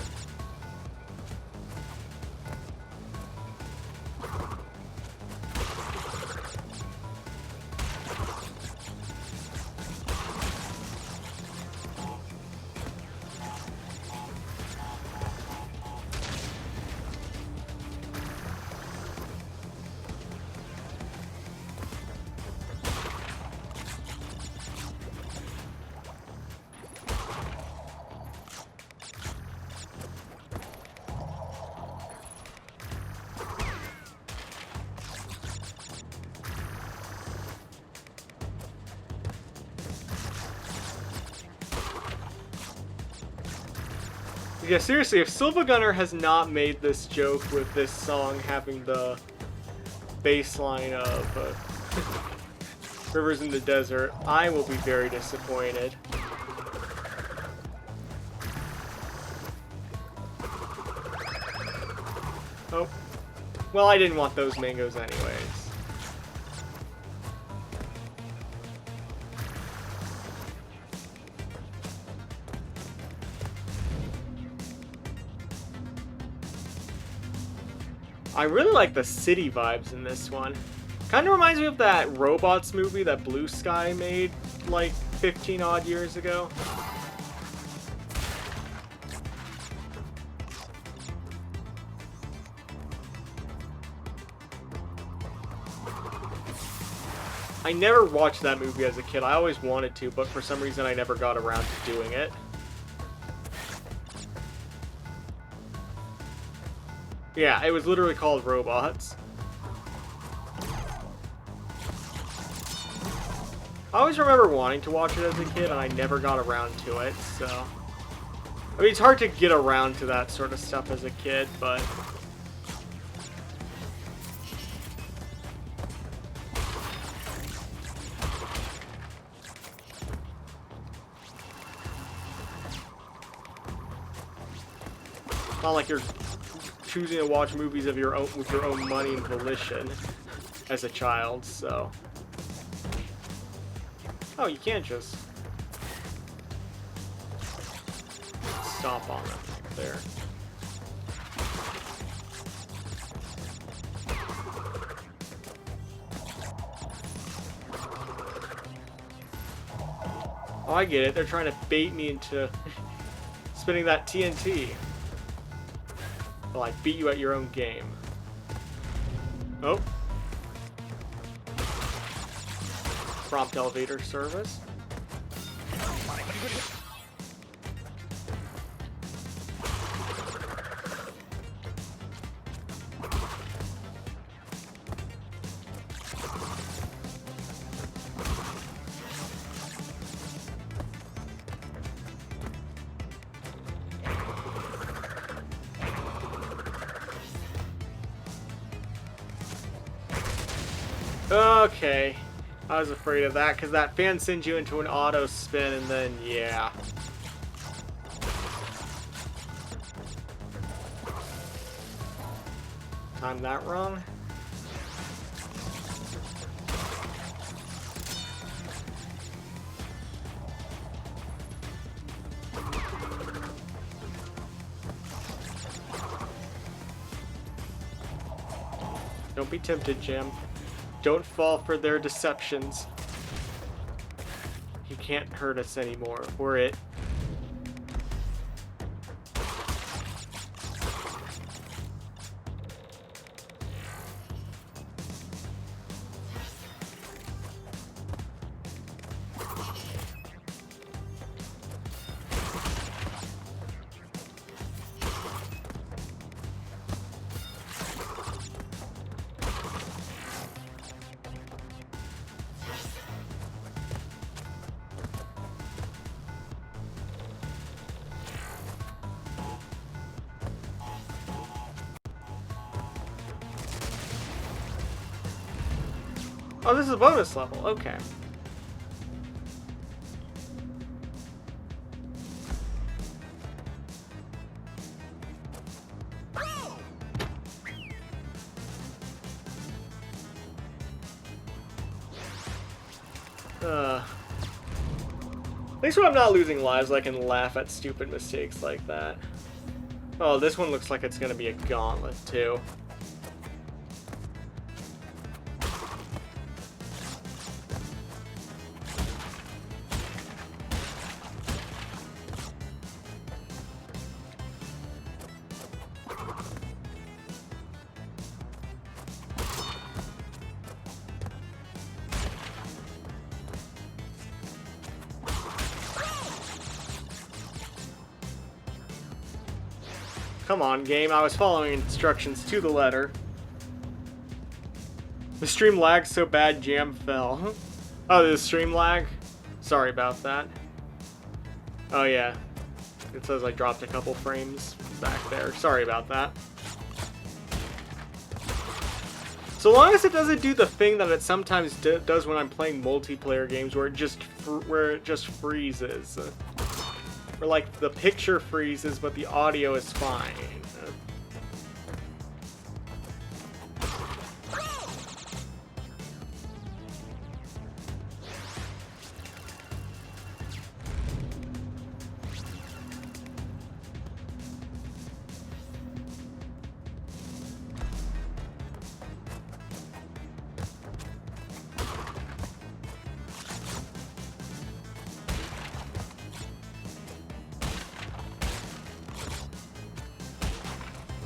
Yeah, seriously, if Silva Gunner has not made this joke with this song having the bass line of Rivers in the Desert, I will be very disappointed. Oh. Well, I didn't want those mangoes anyways. I really like the city vibes in this one. Kind of reminds me of that Robots movie that Blue Sky made like 15 odd years ago. I never watched that movie as a kid. I always wanted to, but for some reason I never got around to doing it. Yeah, it was literally called Robots. I always remember wanting to watch it as a kid, and I never got around to it, so... I mean, it's hard to get around to that sort of stuff as a kid, but... It's not like you're choosing to watch movies of your own with your own money and volition as a child, so. Oh, you can't just stomp on them there. Oh, I get it. They're trying to bait me into spinning that TNT. Well, I beat you at your own game. Oh. Prompt elevator service. Okay, I was afraid of that because that fan sends you into an auto spin and then, yeah. Timed that wrong. Don't be tempted, Jim. Don't fall for their deceptions. You can't hurt us anymore. We're it. Oh, this is a bonus level. Okay. At least when I'm not losing lives, I can laugh at stupid mistakes like that. Oh, this one looks like it's gonna be a gauntlet, too. Come on, game. I was following instructions to the letter. The stream lagged so bad, jam fell. Oh, the stream lag? Sorry about that. Oh, yeah. It says I dropped a couple frames back there. Sorry about that. So long as it doesn't do the thing that it sometimes does when I'm playing multiplayer games, where it just freezes. Where, like, the picture freezes, but the audio is fine.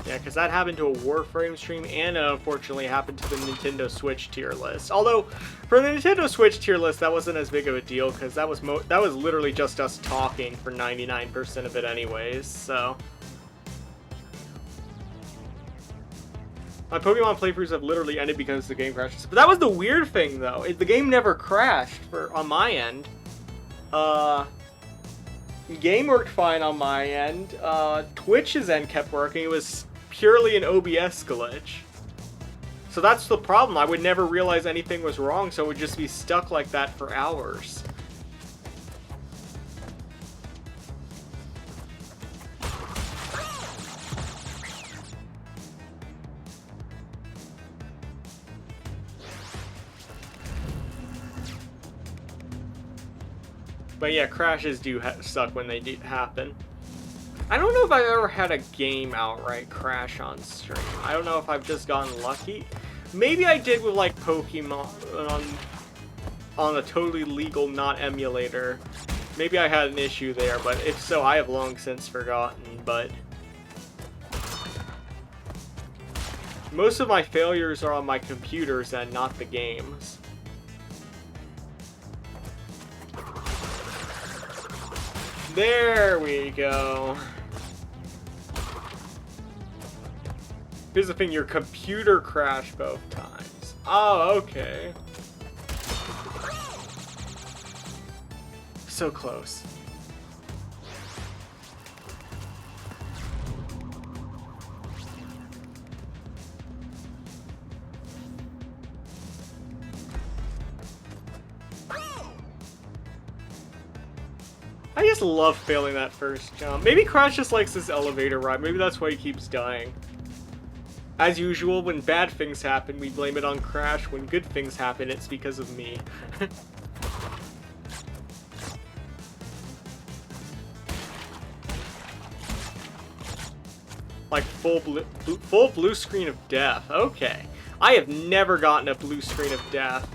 Yeah, because that happened to a Warframe stream, and it unfortunately happened to the Nintendo Switch tier list. Although, for the Nintendo Switch tier list, that wasn't as big of a deal, because that was literally just us talking for 99% of it anyways, so... My Pokemon playthroughs have literally ended because the game crashes. But that was the weird thing, though. The game never crashed on my end. Game worked fine on my end. Twitch's end kept working. It was purely an OBS glitch. So that's the problem. I would never realize anything was wrong, so it would just be stuck like that for hours. But yeah, crashes do suck when they do happen. I don't know if I've ever had a game outright crash on stream. I don't know if I've just gotten lucky. Maybe I did with like Pokemon on a totally legal not emulator. Maybe I had an issue there, but if so, I have long since forgotten. But most of my failures are on my computers and not the games. There we go. Here's the thing, your computer crashed both times. Oh, okay. So close. I just love failing that first jump. Maybe Crash just likes this elevator ride. Maybe that's why he keeps dying. As usual, when bad things happen, we blame it on Crash. When good things happen, it's because of me. Like full blue screen of death. Okay. I have never gotten a blue screen of death.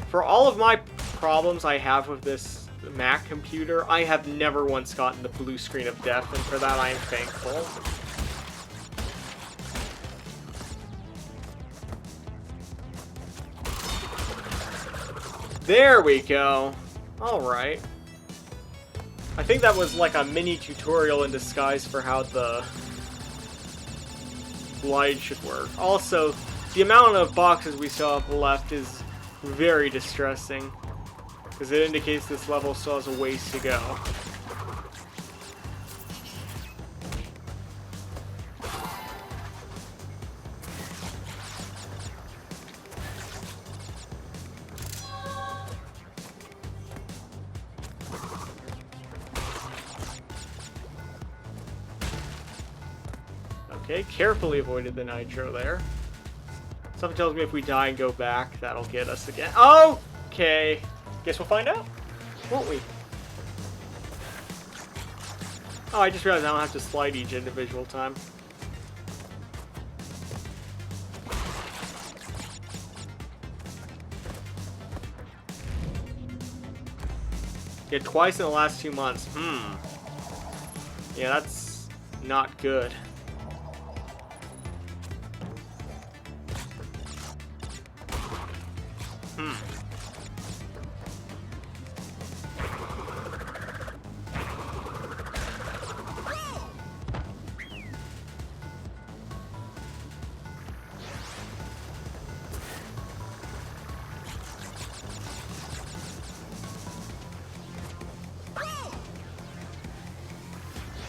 For all of my problems I have with this Mac computer, I have never once gotten the blue screen of death, and for that I am thankful. There we go. Alright. I think that was like a mini tutorial in disguise for how the glide should work. Also, the amount of boxes we still have left is very distressing, because it indicates this level still has a ways to go. Okay, carefully avoided the nitro there. Something tells me if we die and go back, that'll get us again. Okay. Guess we'll find out, won't we? Oh, I just realized I don't have to slide each individual time. Yeah, twice in the last 2 months. Yeah, that's not good.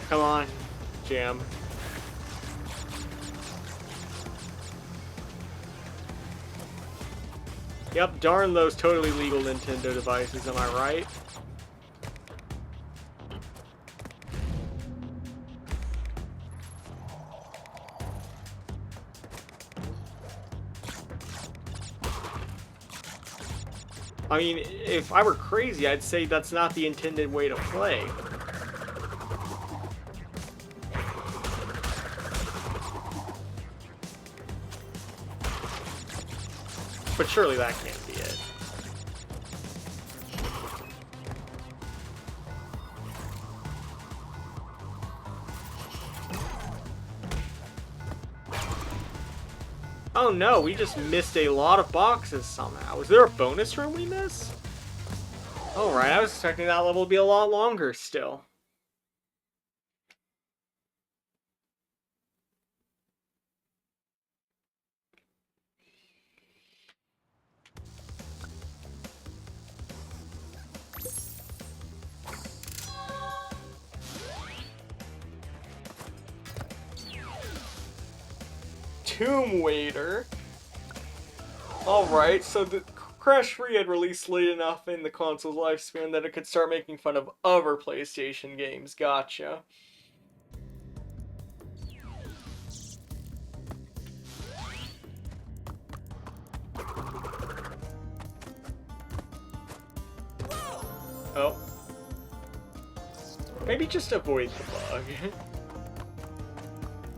Come on, Jam. Yep, darn those totally legal Nintendo devices, am I right? I mean, if I were crazy, I'd say that's not the intended way to play. But surely that can't be it. Oh no, we just missed a lot of boxes somehow. Was there a bonus room we missed? Alright, I was expecting that level to be a lot longer still. Tomb Waiter. Alright, so the Crash 3 had released late enough in the console's lifespan that it could start making fun of other PlayStation games. Gotcha. Oh. Maybe just avoid the bug.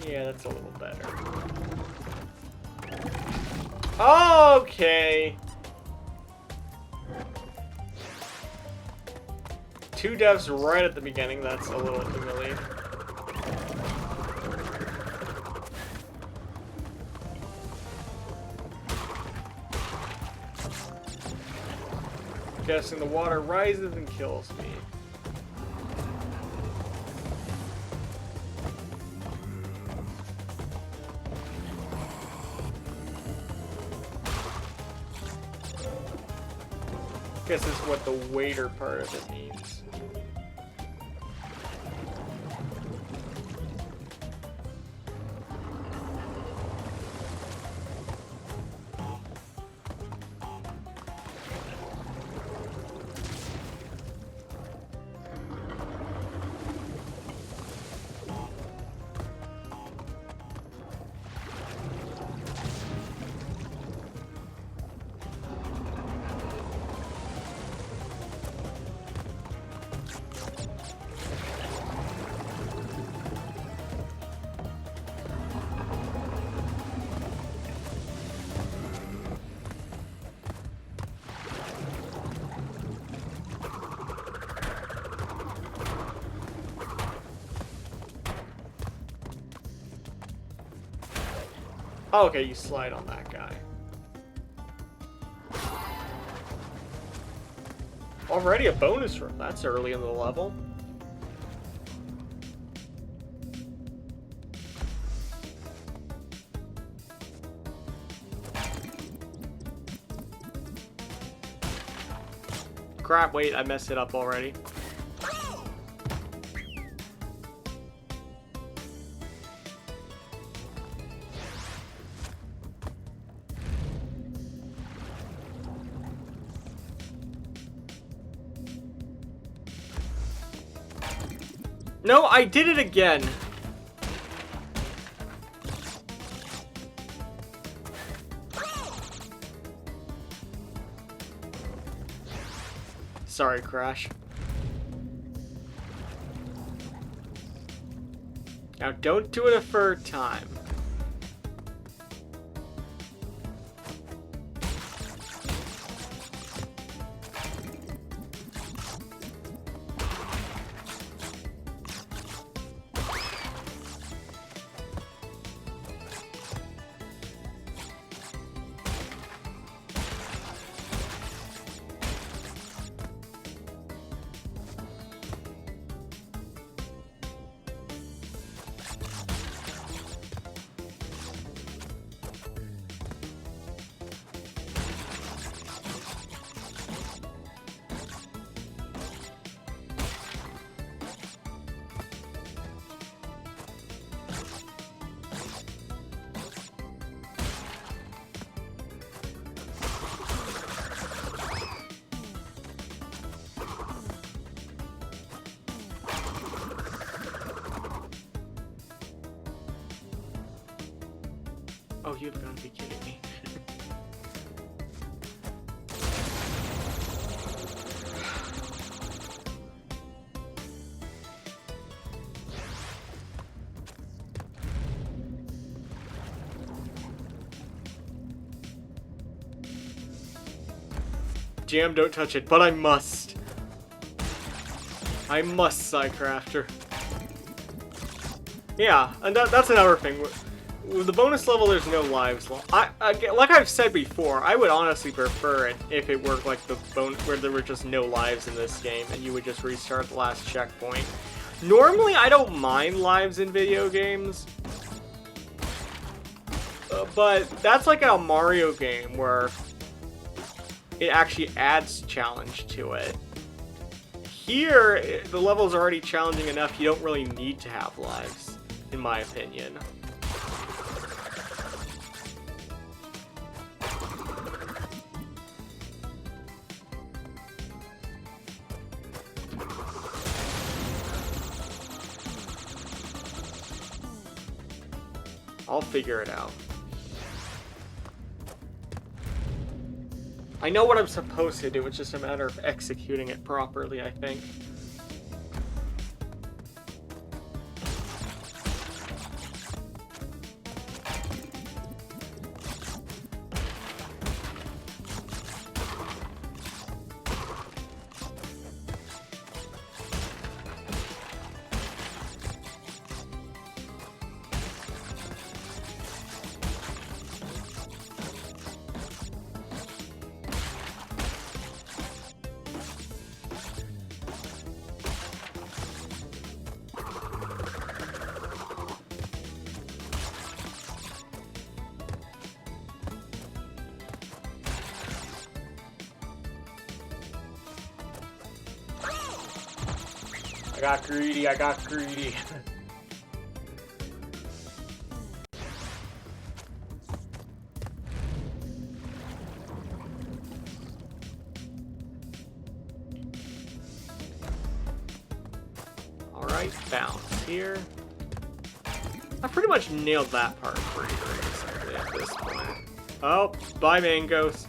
Yeah, that's a little better. Okay. 2 deaths right at the beginning, that's a little humiliating. Guessing the water rises and kills me. Guess this is what the waiter part of it means. Oh, okay, you slide on that guy. Already a bonus room. That's early in the level. Crap, wait, I messed it up already. No, I did it again. Sorry, Crash. Now, don't do it a third time. Oh, you've got to be kidding me. Jam, don't touch it, but I must. I must, Psycrafter. Yeah, and that's another thing. With the bonus level, there's no lives. Like I've said before, I would honestly prefer it if it worked like the where there were just no lives in this game, and you would just restart the last checkpoint. Normally, I don't mind lives in video games, but that's like a Mario game where it actually adds challenge to it. Here, the level's already challenging enough, you don't really need to have lives, in my opinion. I'll figure it out. I know what I'm supposed to do, it's just a matter of executing it properly, I think. I got greedy, I got greedy. Alright, bounce here. I pretty much nailed that part pretty recently at this point. Oh, bye mangoes.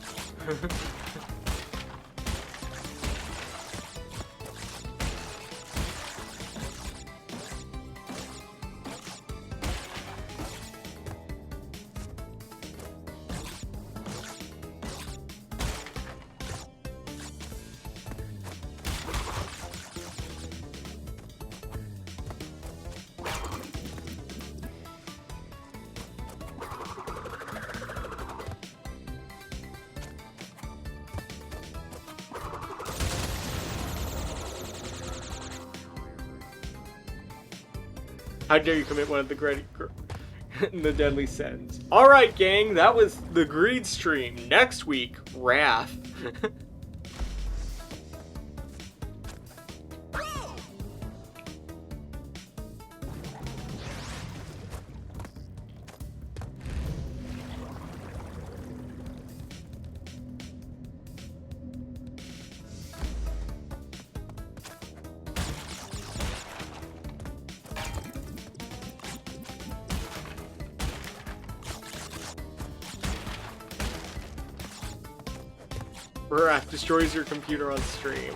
How dare you commit one of the the deadly sins. Alright, gang, that was the Greed stream. Next week, Wrath. Wrath destroys your computer on stream.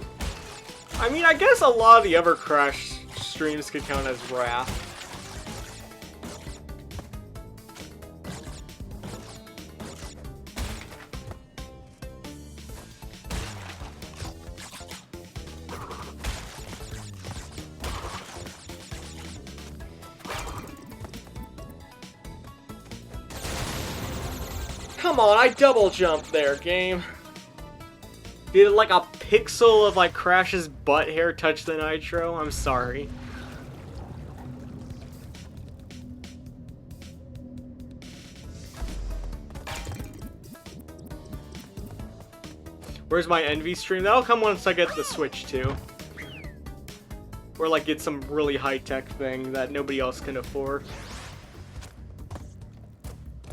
I mean, I guess a lot of the other Crash streams could count as Wrath. Come on, I double jumped there, game. Did like a pixel of like Crash's butt hair touch the nitro? I'm sorry. Where's my Envy stream? That'll come once I get the Switch too. Or like get some really high-tech thing that nobody else can afford.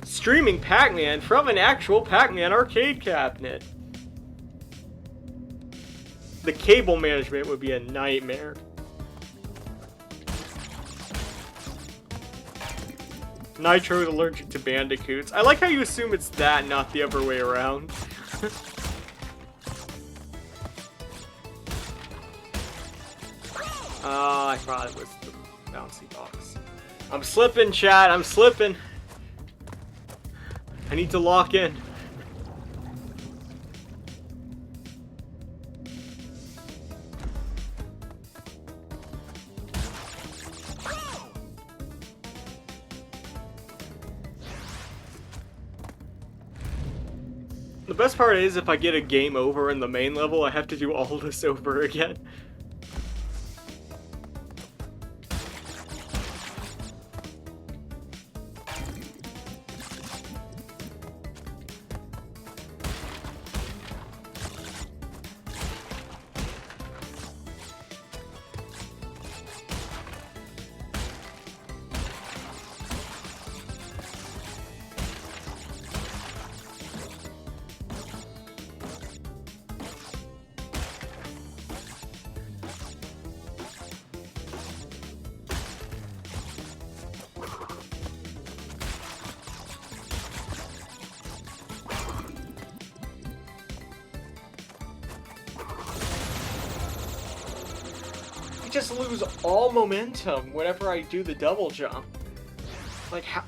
Streaming Pac-Man from an actual Pac-Man arcade cabinet. The cable management would be a nightmare. Nitro is allergic to Bandicoots. I like how you assume it's that, not the other way around. I thought it was the bouncy box. I'm slipping, chat. I'm slipping. I need to lock in. The best part is if I get a game over in the main level, I have to do all this over again. Just lose all momentum whenever I do the double jump. Like how?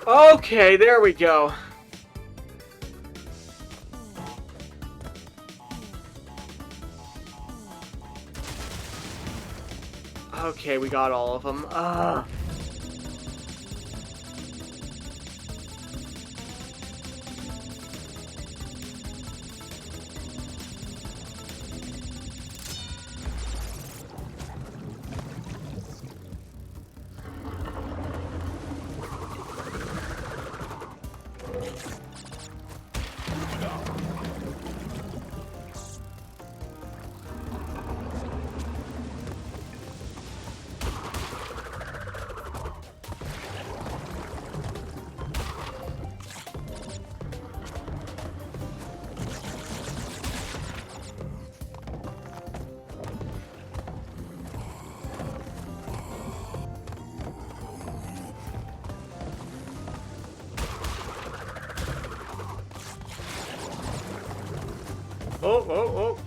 Okay, there we go. Okay, we got all of them. Oh, oh, oh.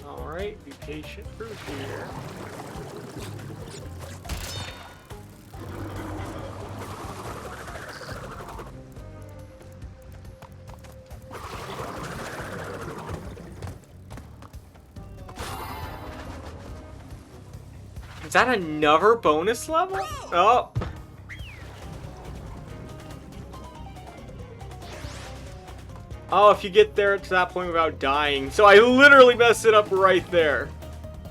Alright. Alright, be patient through here. Is that another bonus level? Oh. Oh, if you get there to that point without dying. So I literally messed it up right there.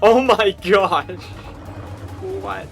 Oh my gosh. What?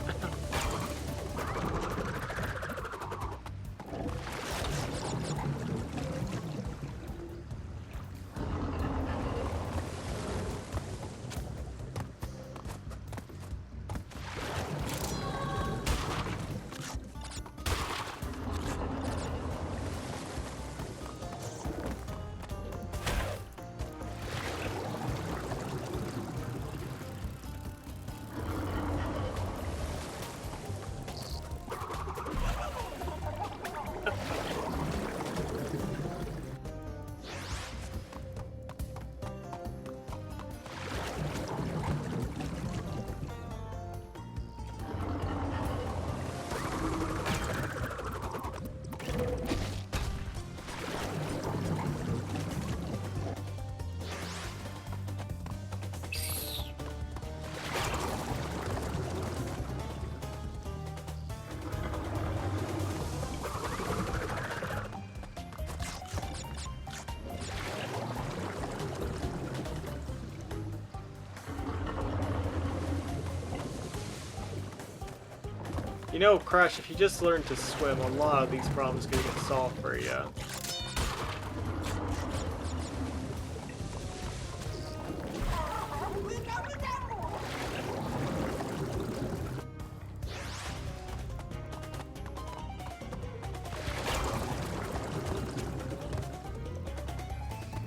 You know, Crash, if you just learn to swim, a lot of these problems could get solved for you.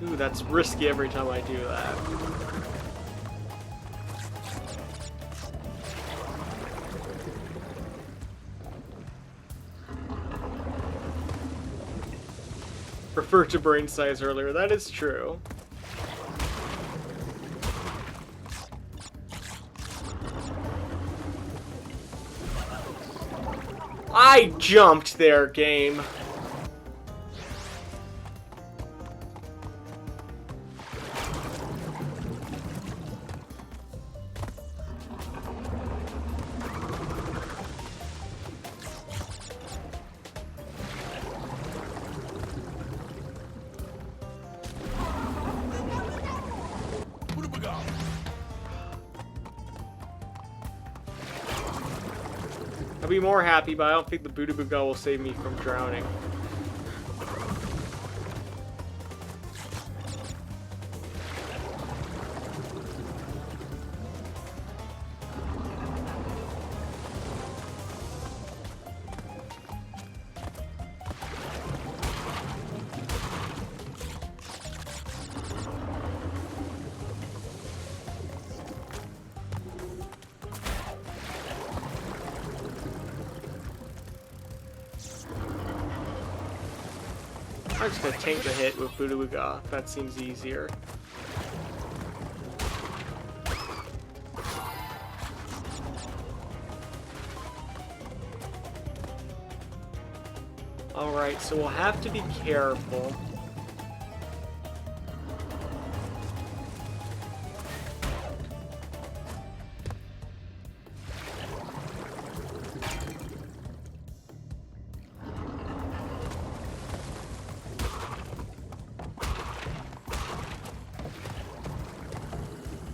Ooh, that's risky every time I do that. Refer to brain size earlier, that is true. I jumped there, game. I'll be more happy, but I don't think the Bootabuga will save me from drowning. I'm just gonna tank the hit with Bootabuga. That seems easier. Alright, so we'll have to be careful.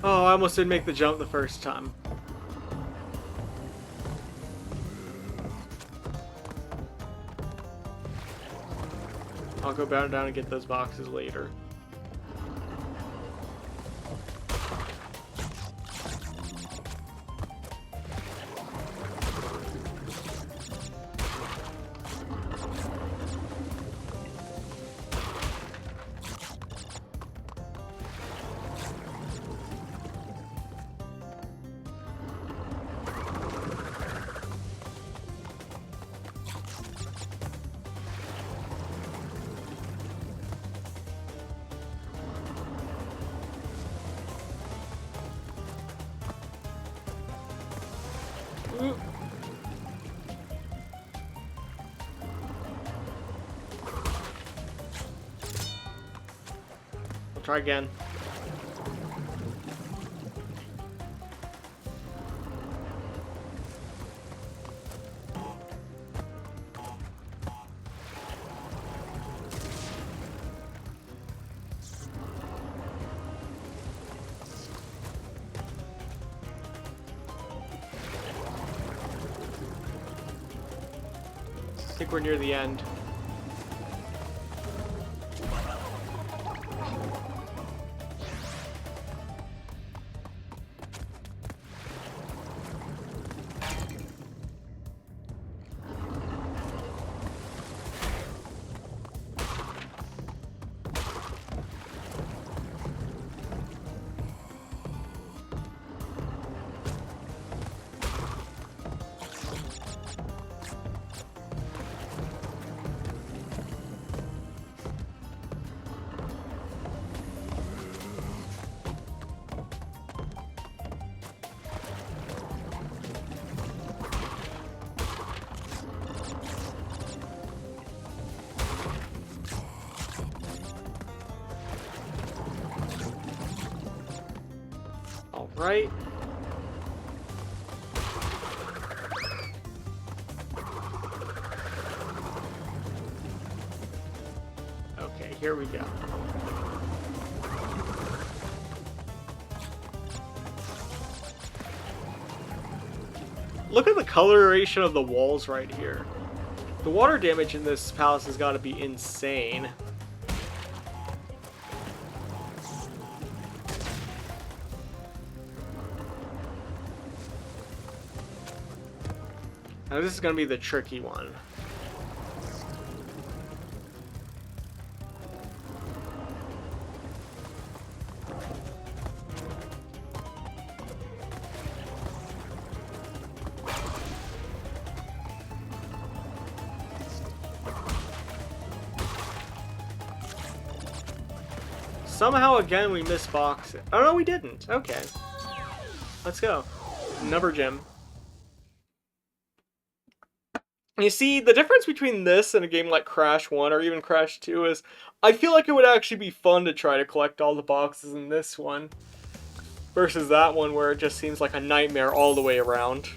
Oh, I almost didn't make the jump the first time. I'll go down and get those boxes later. I'll try again. I think we're near the end. Right? Okay, here we go. Look at the coloration of the walls right here. The water damage in this palace has got to be insane. Now this is going to be the tricky one. Somehow again we misbox it. Oh no, we didn't. Okay. Let's go. Another gem. You see, the difference between this and a game like Crash 1 or even Crash 2 is I feel like it would actually be fun to try to collect all the boxes in this one versus that one where it just seems like a nightmare all the way around.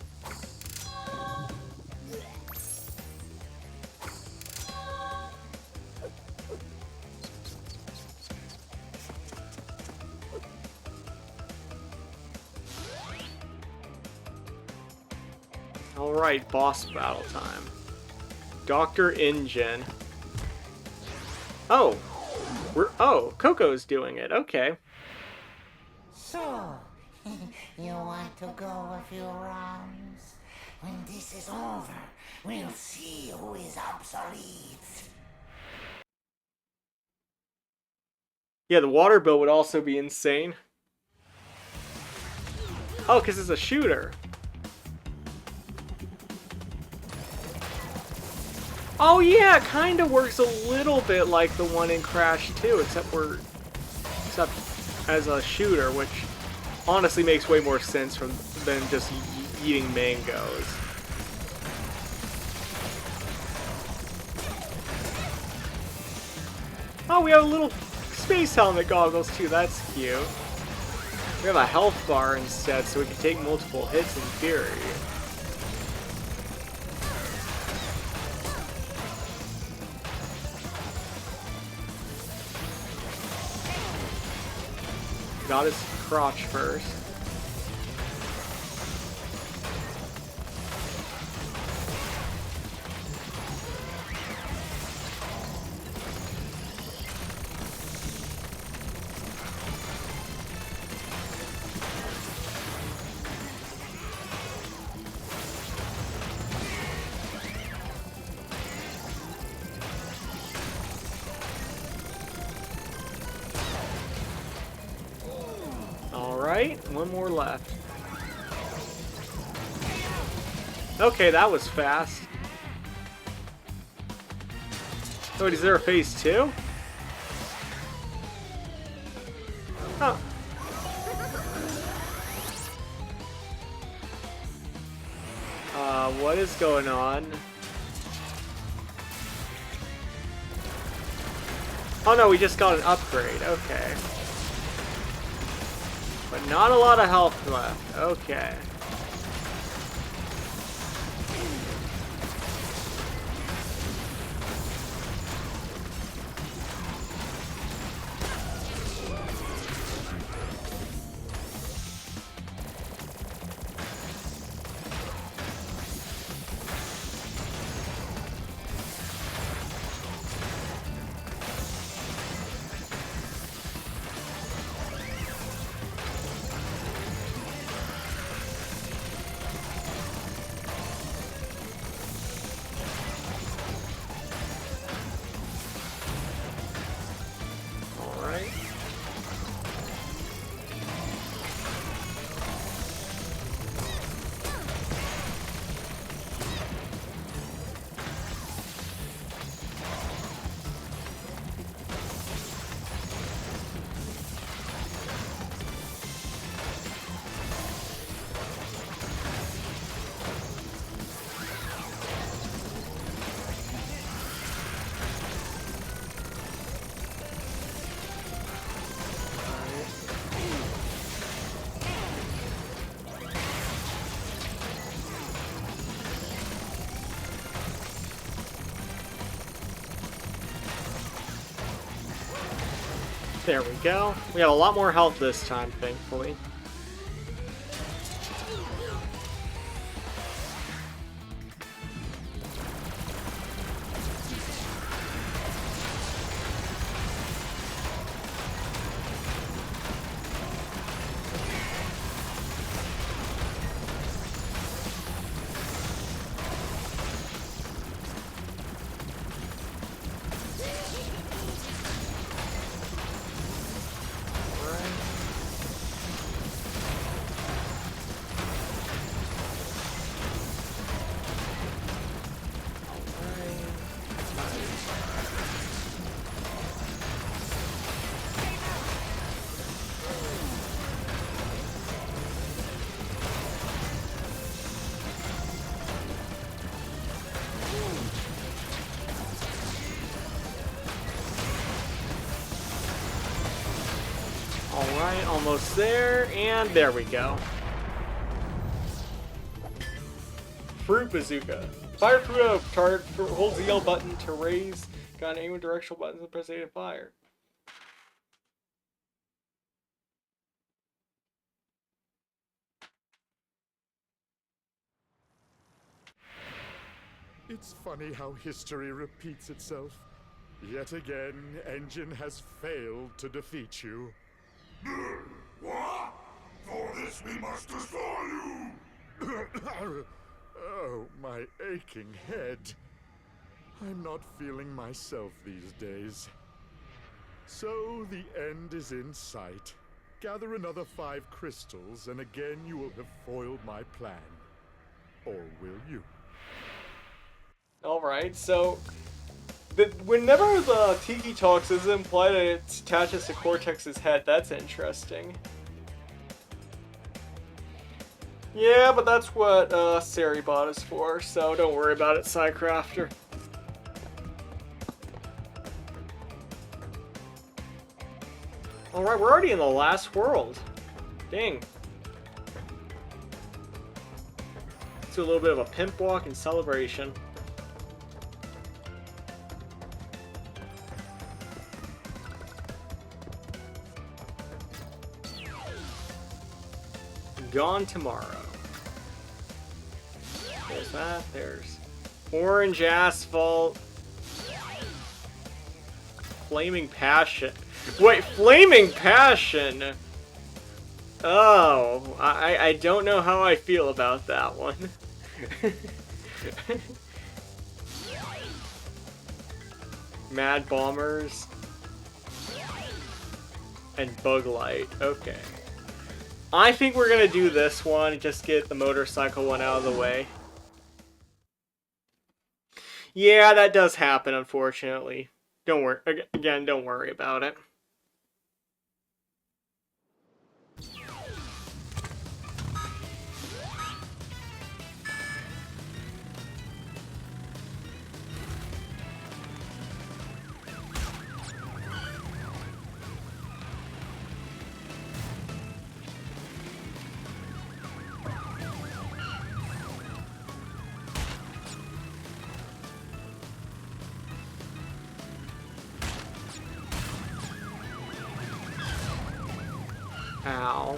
Alright, boss battle time. Dr. Engine. Oh! Coco's doing it, okay. So, you want to go a few rounds? When this is over, we'll see who is obsolete. Yeah, the water bill would also be insane. Oh, because it's a shooter. Oh yeah, it kind of works a little bit like the one in Crash 2, except as a shooter, which honestly makes way more sense than just eating mangoes. Oh, we have a little space helmet goggles too, that's cute. We have a health bar instead, so we can take multiple hits in theory. Got his crotch first. Alright, one more left. Okay, that was fast. Oh, is there a phase 2? Oh. What is going on? Oh no, we just got an upgrade. Okay. But not a lot of health left. Okay. There we go. We have a lot more health this time, thankfully. Alright, almost there, and there we go. Fruit Bazooka. Fire fruit at a target, hold the L button to raise, got aim directional buttons and press A to fire. It's funny how history repeats itself. Yet again, Engine has failed to defeat you. What? For this we must destroy you! Oh, my aching head. I'm not feeling myself these days. So the end is in sight. Gather another 5 crystals, and again you will have foiled my plan. Or will you? Alright, so whenever the Tiki talks, it's implied that it attaches to Cortex's head. That's interesting. Yeah, but that's what Seribot is for, so don't worry about it, Psycrafter. Alright, we're already in the last world. Dang. Let's do a little bit of a pimp walk and celebration. Gone tomorrow. There's that. There's orange asphalt. Flaming passion. Wait, flaming passion. Oh, I don't know how I feel about that one. Mad bombers and bug light. Okay. I think we're gonna do this one and just get the motorcycle one out of the way. Yeah, that does happen, unfortunately. Don't worry. Again, don't worry about it. how.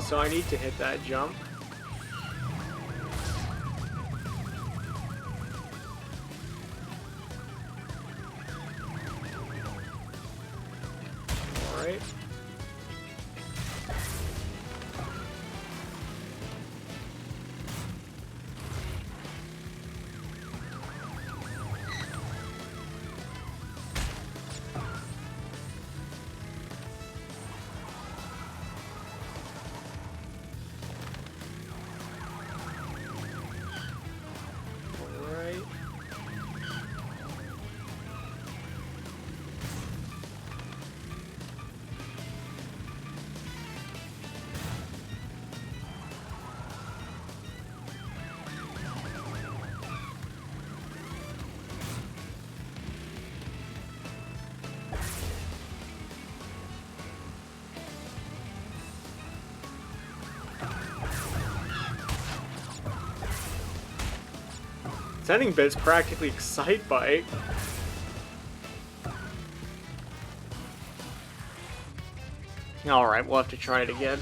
So I need to hit that jump. Alright. Alright. This ending bit's practically Excite Bike. Alright, we'll have to try it again.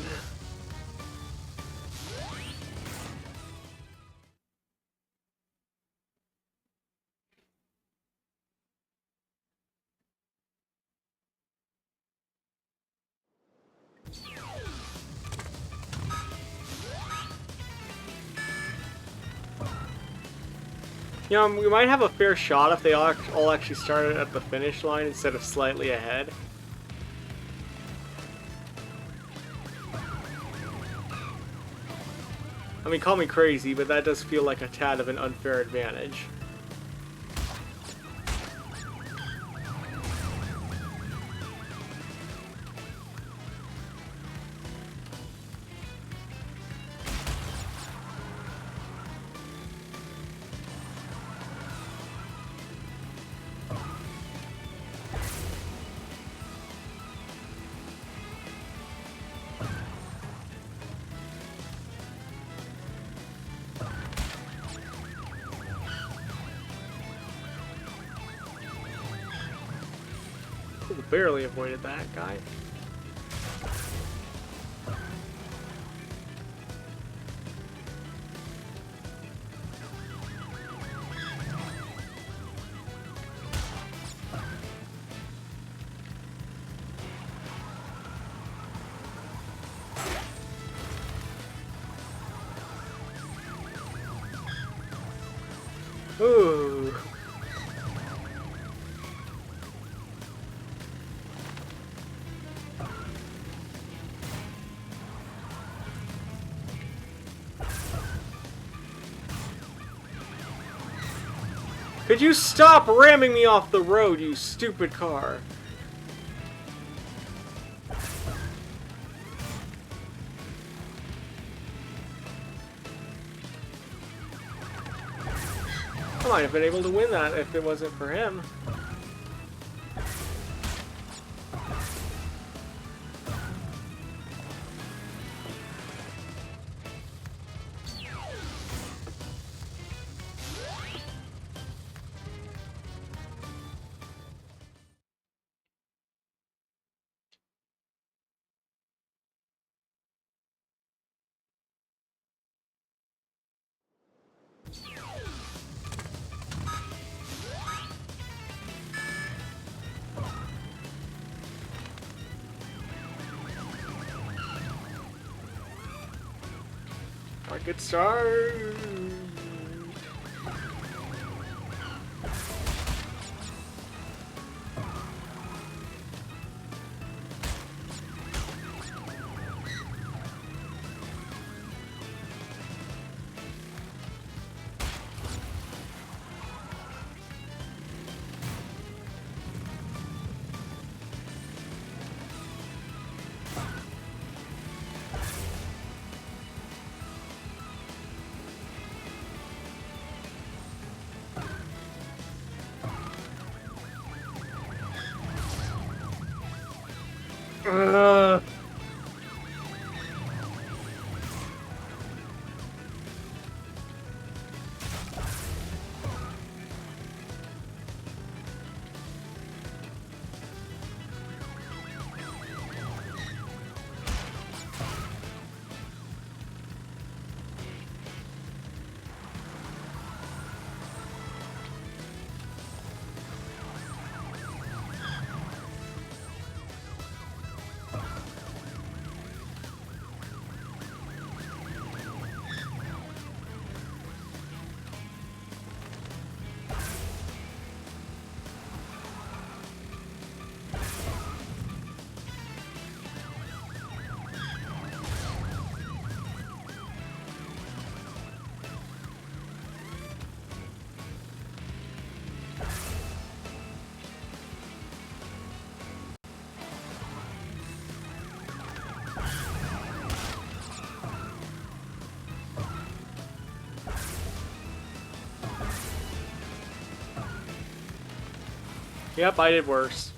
You know, we might have a fair shot if they all actually started at the finish line instead of slightly ahead. I mean, call me crazy, but that does feel like a tad of an unfair advantage. Barely avoided that guy. Ooh. Could you stop ramming me off the road, you stupid car? I might have been able to win that if it wasn't for him. Good start. Ugh. Yep, I did worse.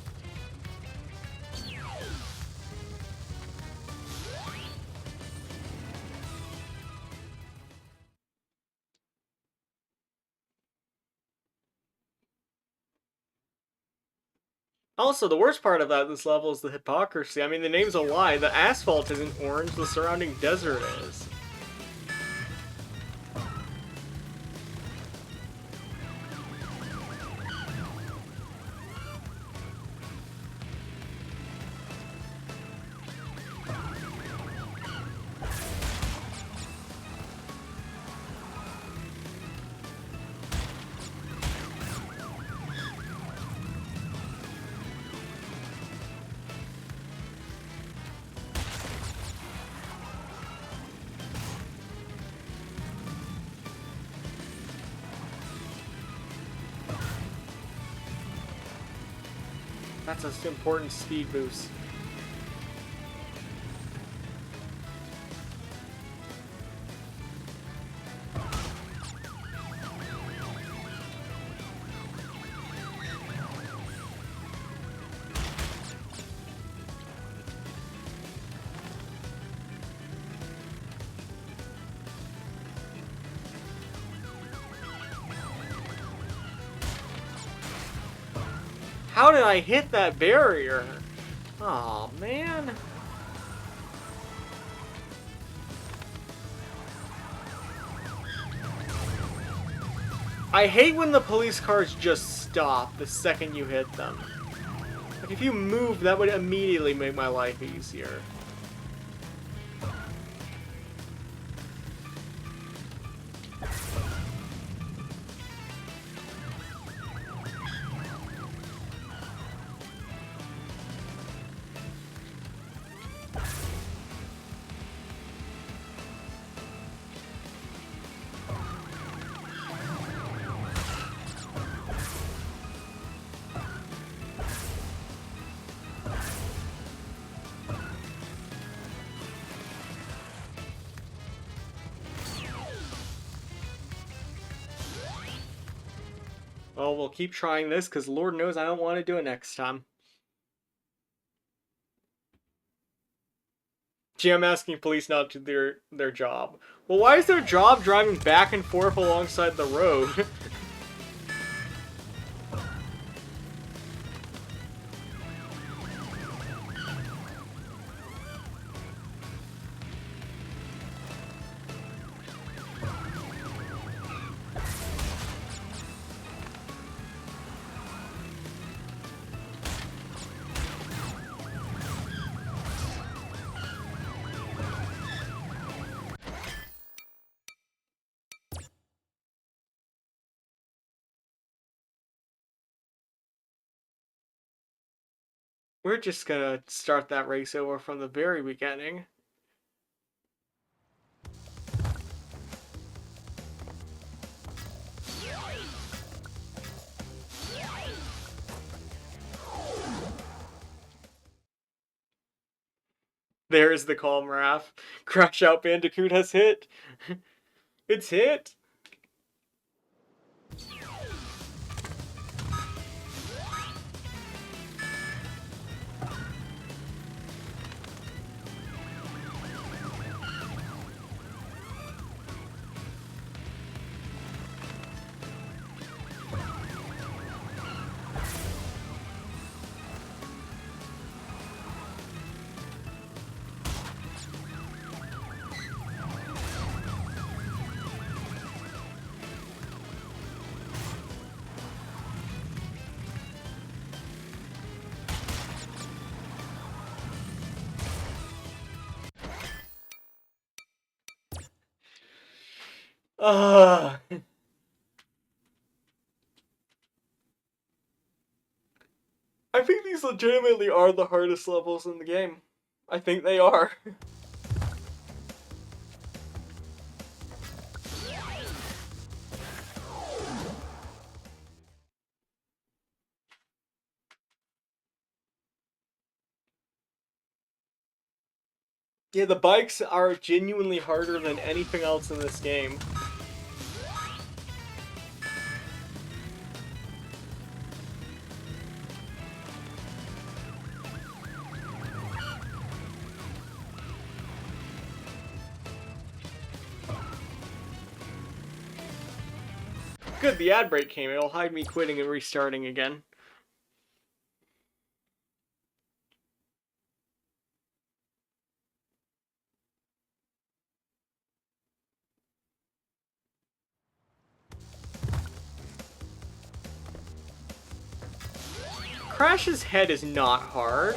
Also, the worst part about this level is the hypocrisy. I mean, the name's a lie. The asphalt isn't orange, the surrounding desert is. That's an important speed boost. How did I hit that barrier? Aw, man. I hate when the police cars just stop the second you hit them. Like, if you move, that would immediately make my life easier. Well, we'll keep trying this, because Lord knows I don't want to do it next time. Gee, I'm asking police not to do their job. Well, why is their job driving back and forth alongside the road? We're just gonna start that race over from the very beginning. There is the calm Raph. Crash Out Bandicoot has hit. It's hit. I think these legitimately are the hardest levels in the game. I think they are. Yeah, the bikes are genuinely harder than anything else in this game. Good, the ad break came. It'll hide me quitting and restarting again. Crash's head is not hard.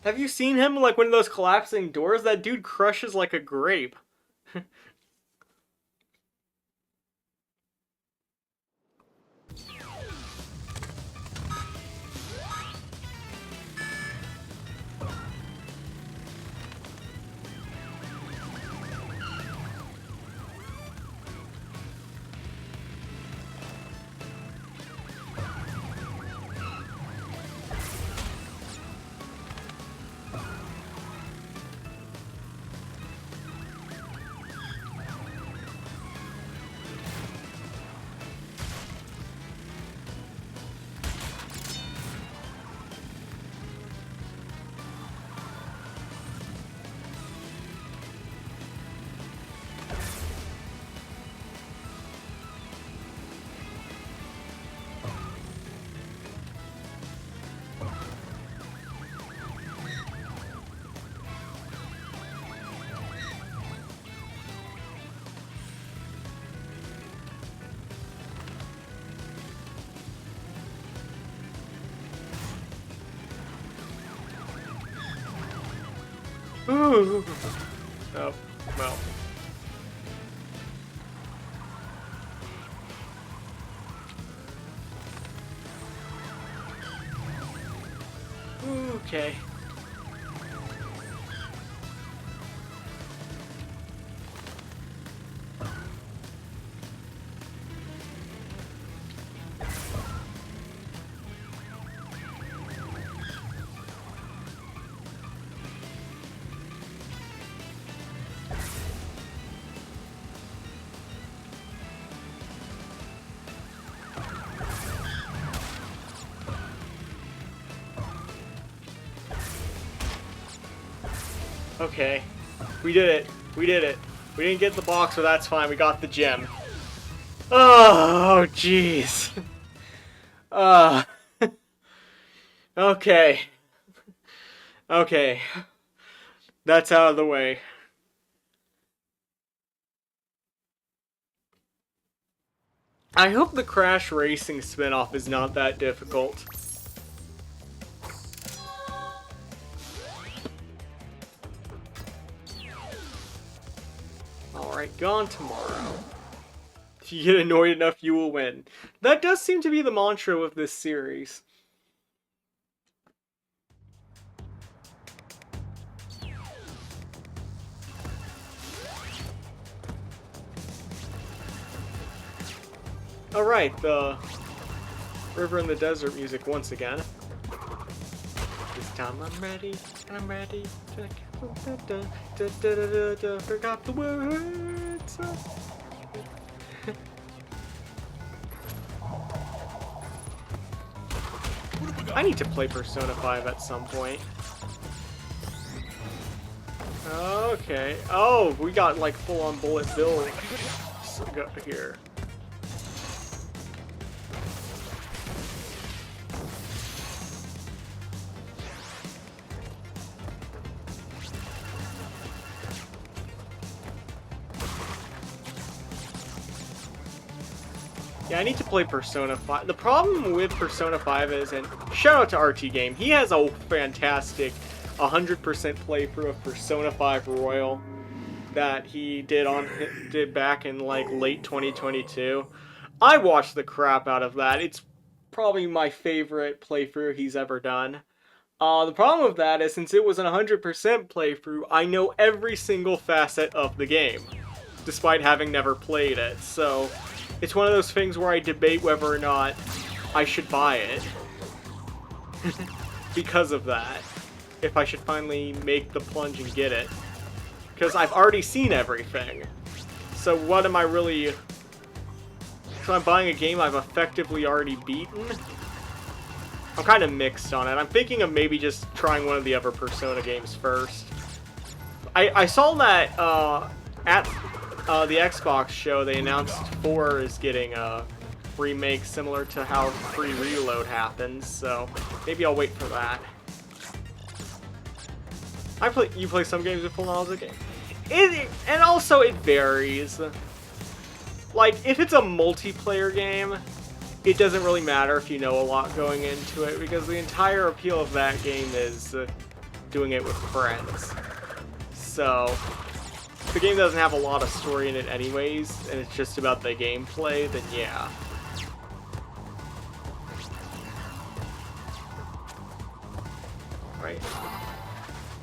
Have you seen him, like, one of those collapsing doors? That dude crushes like a grape. Ooh. Oh, well. Okay. Okay. We did it. We did it. We didn't get the box, but that's fine. We got the gem. Oh, jeez. Okay. Okay. That's out of the way. I hope the Crash Racing spinoff is not that difficult. Alright, gone tomorrow. If you get annoyed enough, you will win. That does seem to be the mantra of this series. Alright, the River in the Desert music once again. This time I'm ready, I'm ready. Forgot the words. I need to play Persona 5 at some point. Okay. Oh, we got like full-on bullet bill here. Yeah, I need to play Persona 5. The problem with Persona 5 is, and shout out to RT Game, he has a fantastic 100% playthrough of Persona 5 Royal that he did back in like late 2022. I watched the crap out of that. It's probably my favorite playthrough he's ever done. The problem with that is since it was an 100% playthrough, I know every single facet of the game, despite having never played it. So it's one of those things where I debate whether or not I should buy it because of that. If I should finally make the plunge and get it. Because I've already seen everything. So what am I really... So I'm buying a game I've effectively already beaten? I'm kind of mixed on it. I'm thinking of maybe just trying one of the other Persona games first. I saw that at the Xbox show they announced 4 is getting a remake similar to how free reload happens, so maybe I'll wait for that. You play some games with full knowledge of the game. And also it varies. Like, if it's a multiplayer game, it doesn't really matter if you know a lot going into it, because the entire appeal of that game is doing it with friends. So, if the game doesn't have a lot of story in it anyways, and it's just about the gameplay, then yeah.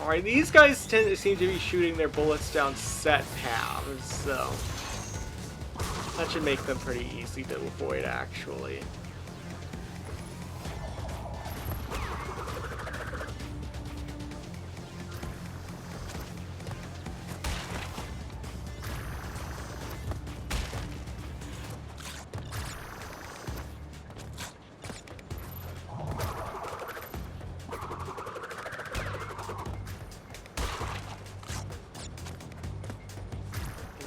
Alright, these guys seem to be shooting their bullets down set paths, so that should make them pretty easy to avoid, actually.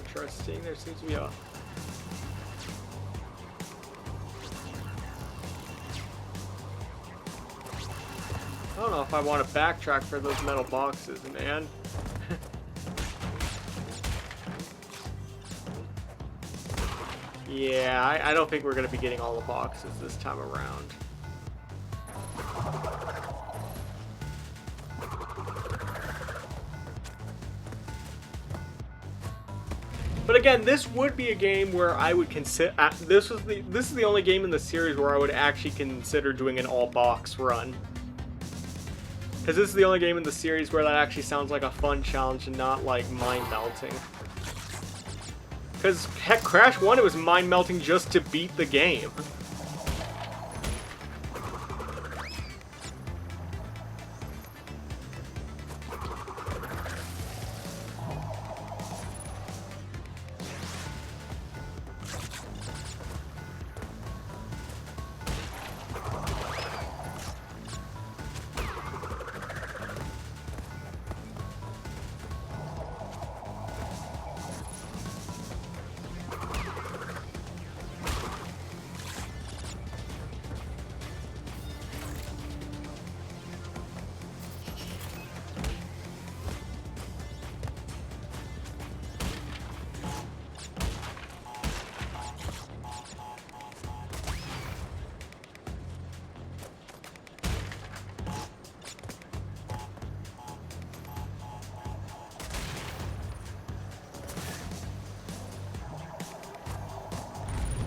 Interesting, there seems to be a... I don't know if I want to backtrack for those metal boxes, man. Yeah, I don't think we're going to be getting all the boxes this time around. But again, this would be a game where I would consider... This is the only game in the series where I would actually consider doing an all-box run. Because this is the only game in the series where that actually sounds like a fun challenge and not like mind-melting. Because, heck, Crash 1, it was mind-melting just to beat the game.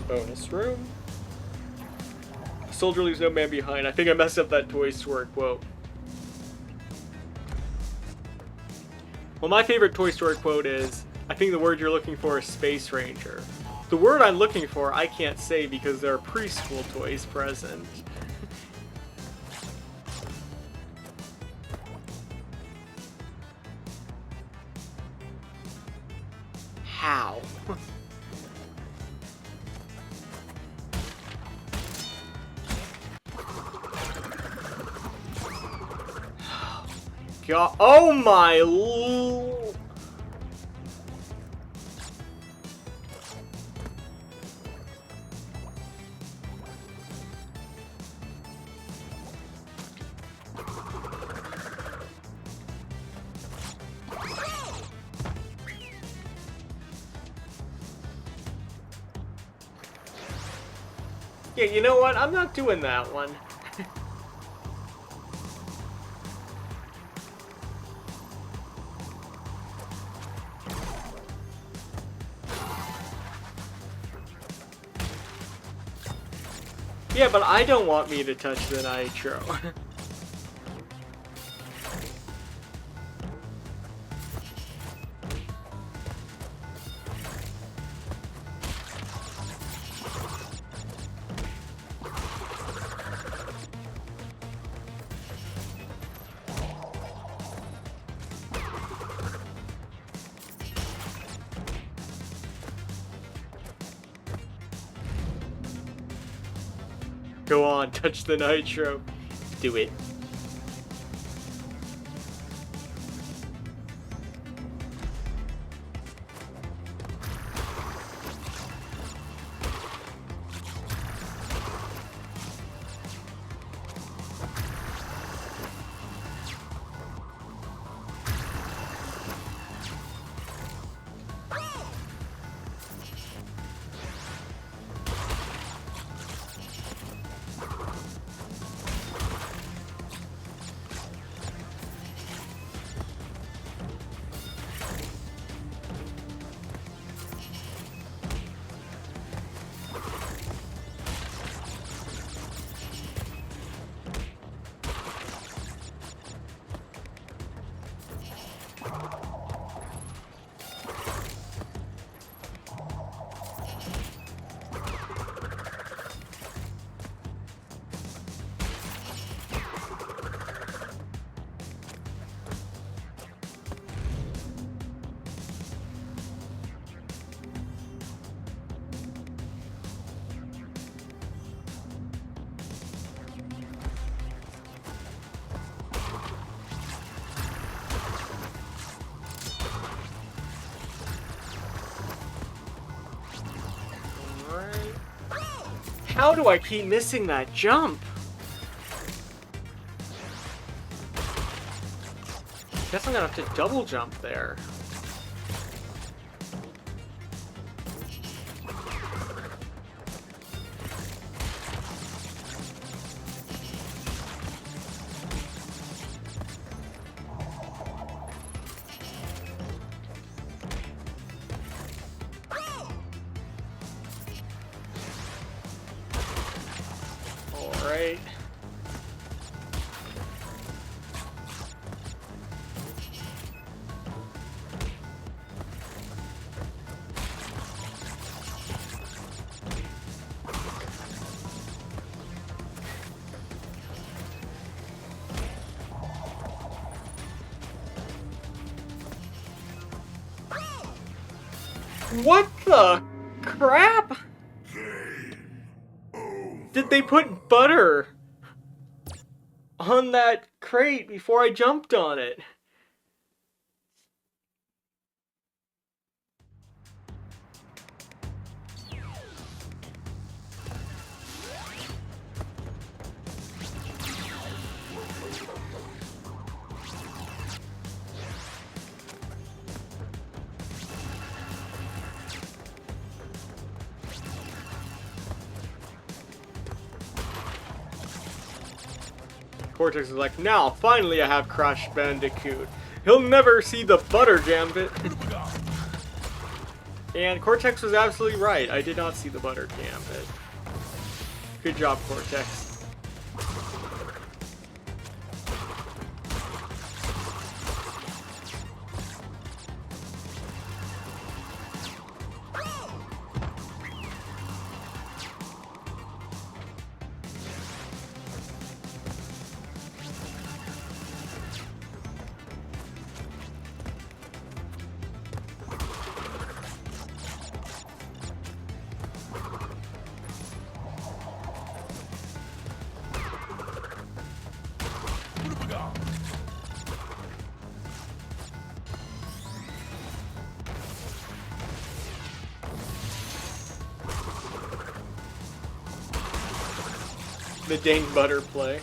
Bonus room. A soldier leaves no man behind. I think I messed up that Toy Story quote. Well, my favorite Toy Story quote is, I think the word you're looking for is Space Ranger. The word I'm looking for, I can't say because there are preschool toys present. How? God, oh my Yeah, you know what? I'm not doing that one. Yeah, but I don't want me to touch the nitro. Go on, touch the nitro. Do it. Alright. How do I keep missing that jump? Guess I'm gonna have to double jump there. Alright. What the crap? Did they put butter on that crate before I jumped on it? Cortex is like, now, finally I have Crash Bandicoot. He'll never see the butter gambit. And Cortex was absolutely right. I did not see the butter gambit. Good job, Cortex. The dang butter play.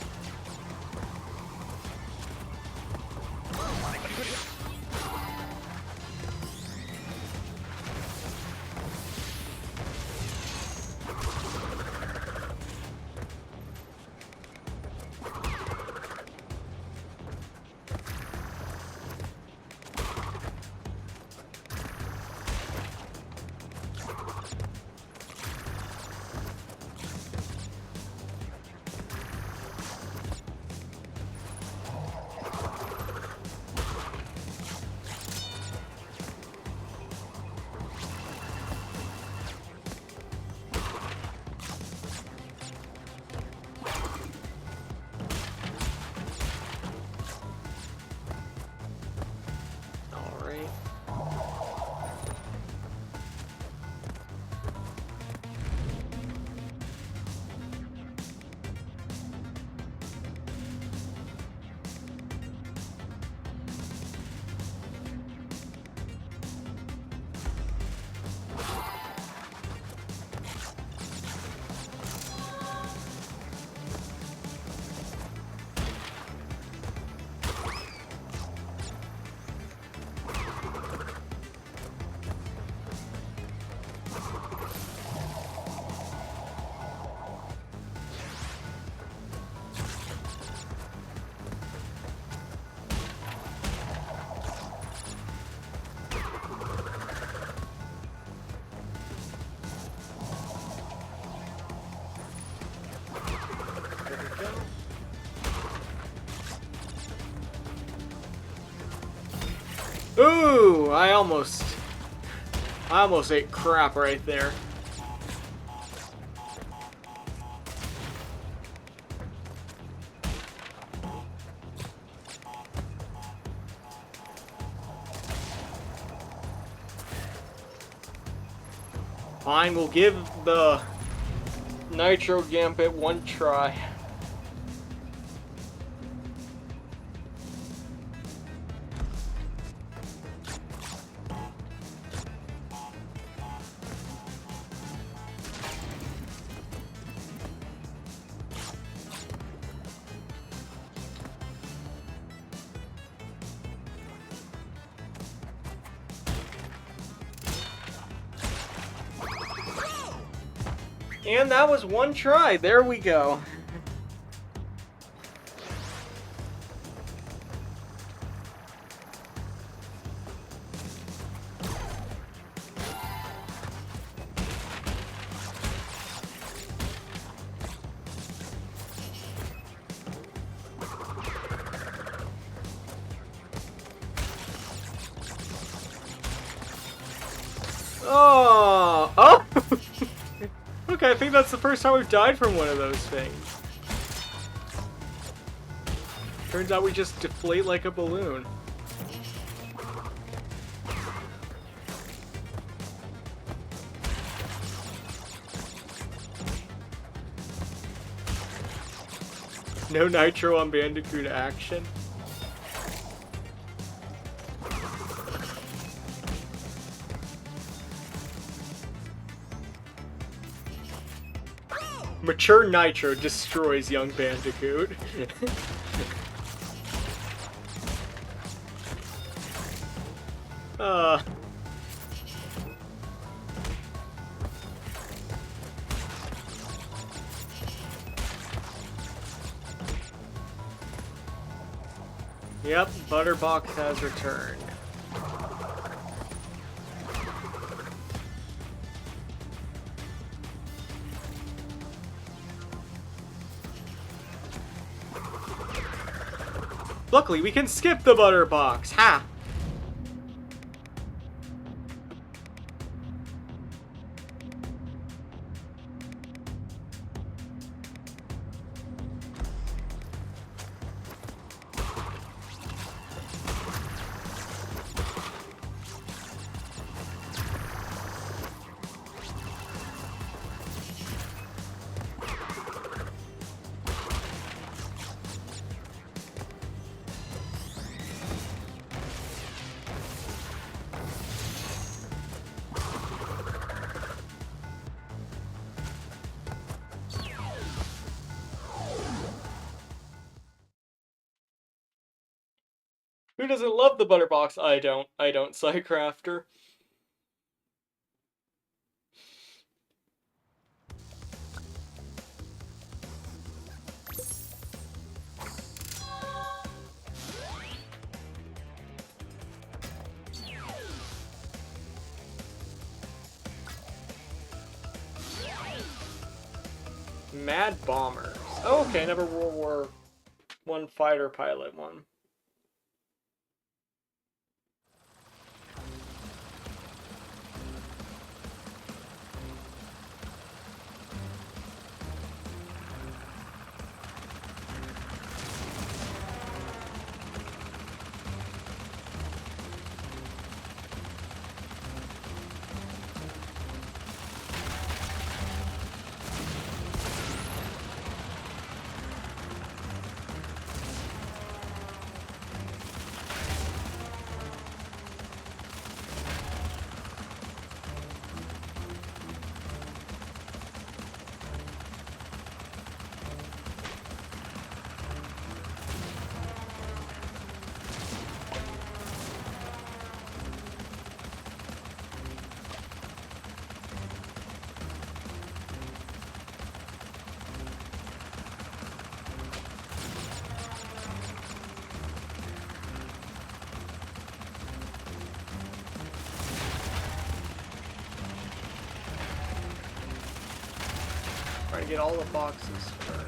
Ooh, I almost ate crap right there. Fine, we'll give the Nitro Gambit one try. And that was one try. There we go. Oh! Oh! Okay, I think that's the first time we've died from one of those things. Turns out we just deflate like a balloon. No nitro on Bandicoot action. Mature Nitro destroys young Bandicoot. Yep, Butterbox has returned. Luckily, we can skip the Butterbox. Ha! Who doesn't love the Butterbox? I don't, Psycrafter. Mad Bombers. Oh, okay, never World War I fighter pilot one. Try to get all the boxes first.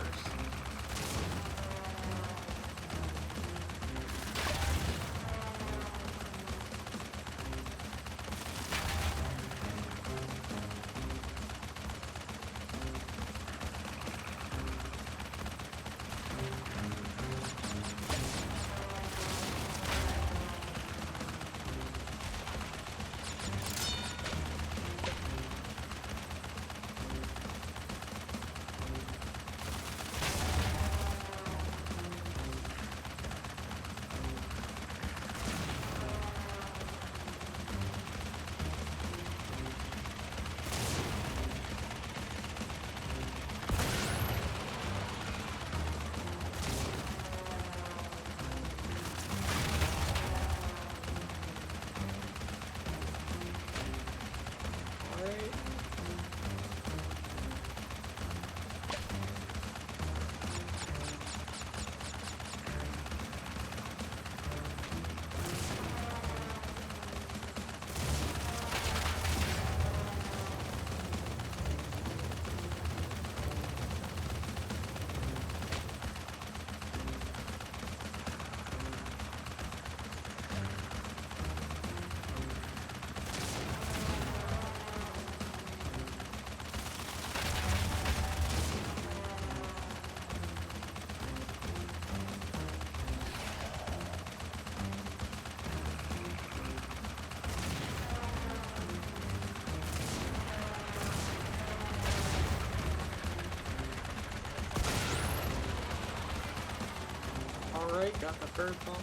Alright, got the bird bomb.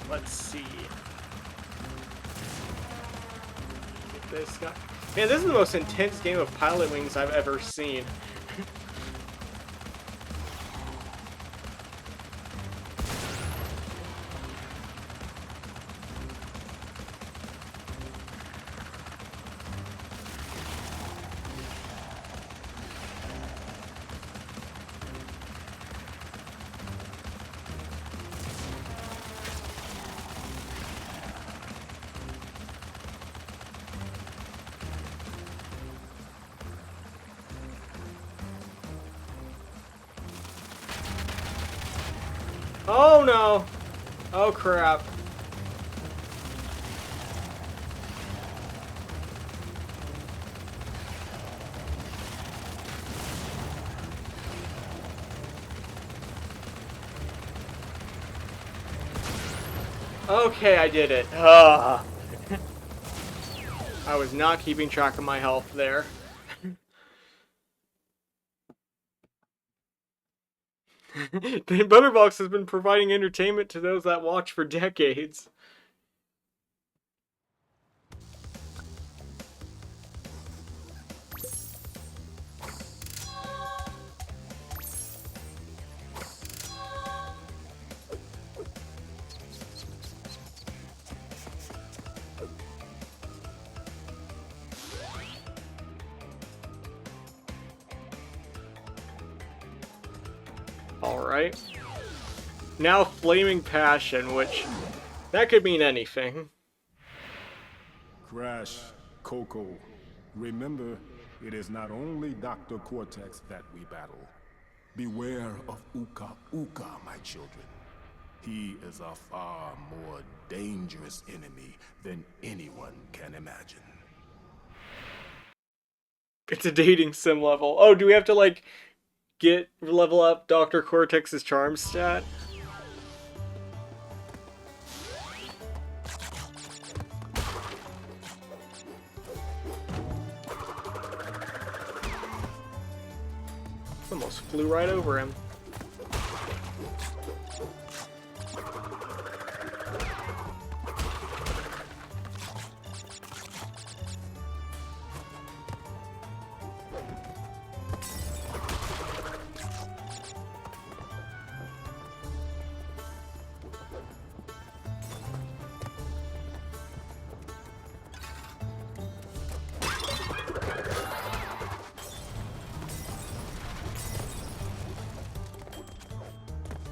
Let's see. Get this guy. Man, this is the most intense game of Pilot Wings I've ever seen. Oh no! Oh crap. Okay, I did it. Ugh. I was not keeping track of my health there. The Butterbox has been providing entertainment to those that watch for decades. Alright. Now Flaming Passion, which... that could mean anything. Crash, Coco, remember, it is not only Dr. Cortex that we battle. Beware of Uka Uka, my children. He is a far more dangerous enemy than anyone can imagine. It's a dating sim level. Oh, do we have to, like, level up Dr. Cortex's charm stat? Almost flew right over him.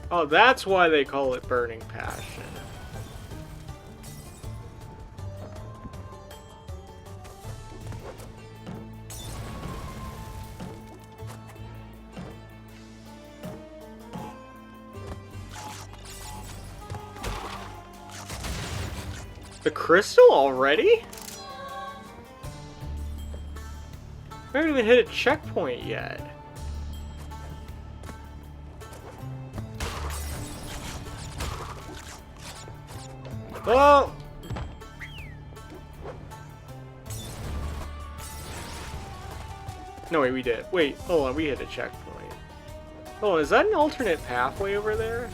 Oh, that's why they call it Burning Passion. The crystal already? I haven't even hit a checkpoint yet. Oh! No, wait, we did. Wait, hold on, we hit a checkpoint. Oh, is that an alternate pathway over there?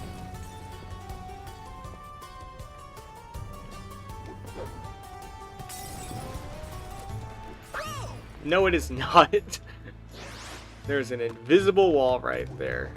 No, it is not. There's an invisible wall right there.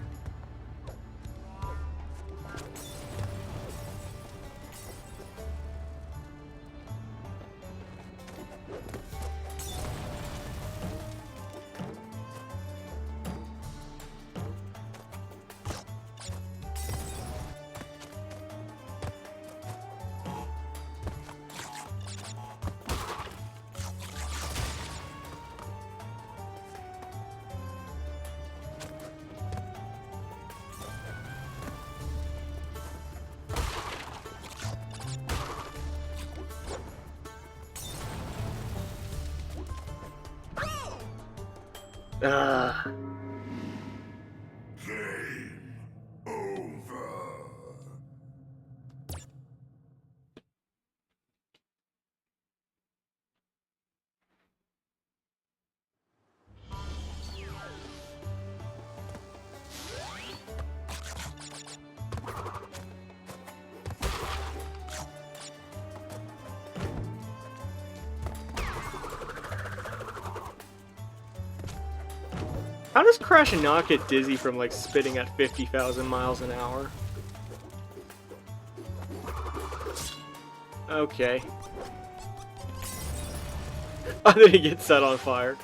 Game over. How does Crash not get dizzy from, like, spitting at 50,000 miles an hour? Okay. Oh, then he gets set on fire.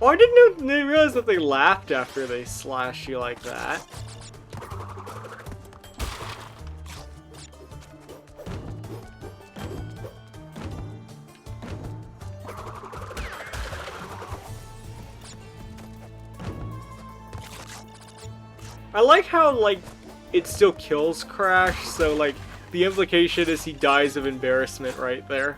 Oh, I didn't realize that they laughed after they slash you like that. I like how, like, it still kills Crash, so, like, the implication is he dies of embarrassment right there.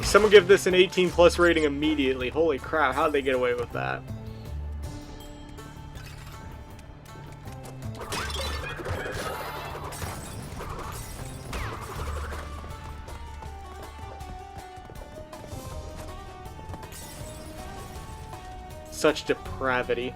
Someone give this an 18+ rating immediately. Holy crap, how'd they get away with that? Such depravity.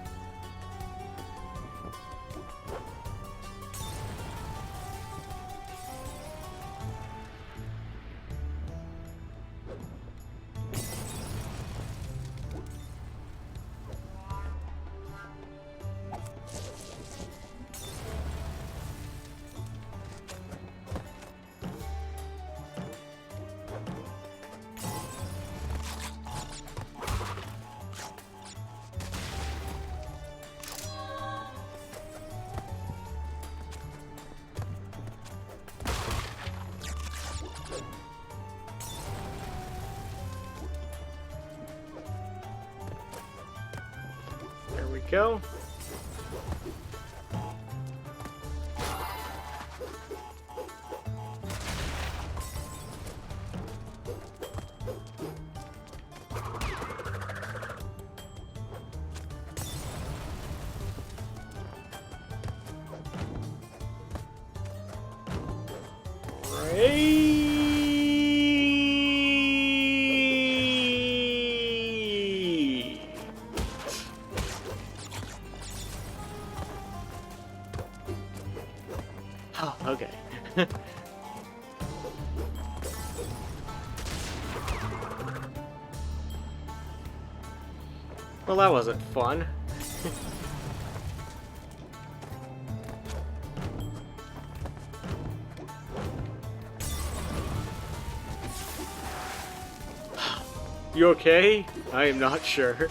There we go. Great. Oh, okay. Well, that wasn't fun. You okay? I am not sure.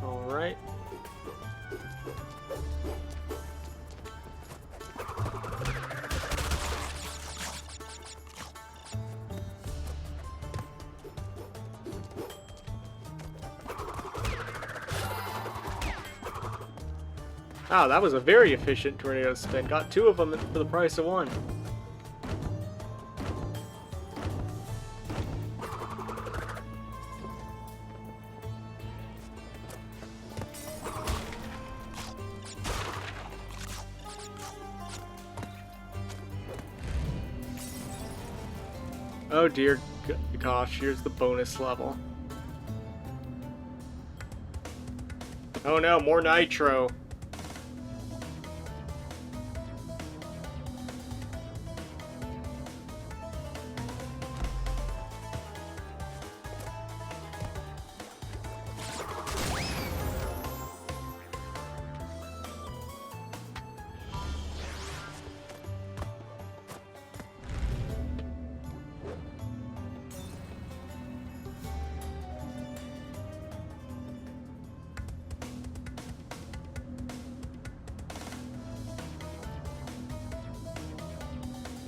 All right. Wow, that was a very efficient tornado spin. Got 2 of them for the price of 1. Oh dear gosh, here's the bonus level. Oh no, more nitro.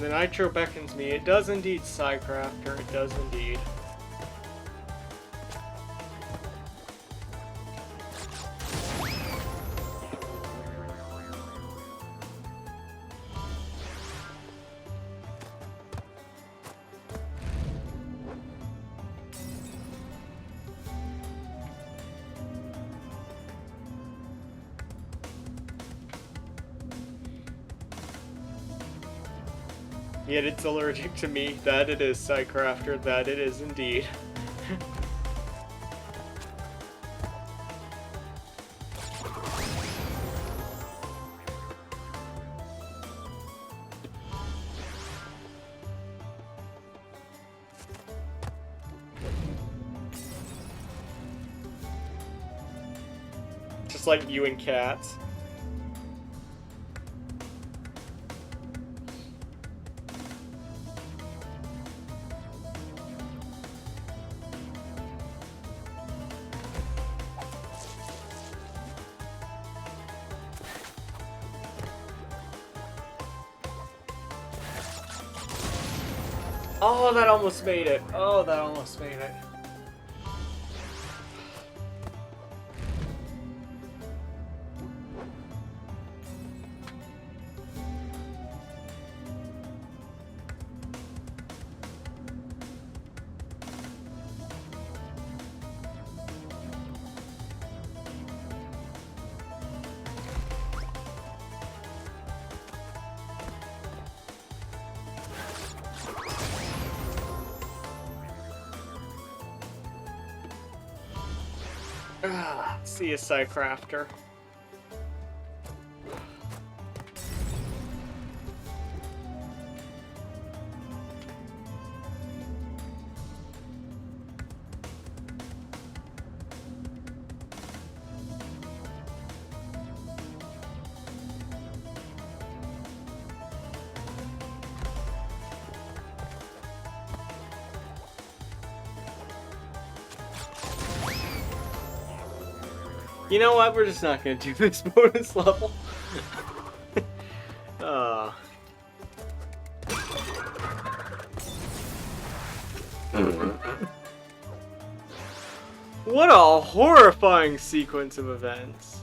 The Nitro beckons me. It does indeed, Psycrafter. It does indeed. Yet it's allergic to me. That it is, Psycrafter. That it is indeed. Just like you and cats. Oh, that almost made it. Oh, that almost made it. See you, Psycrafter. You know what? We're just not gonna do this bonus level. What a horrifying sequence of events.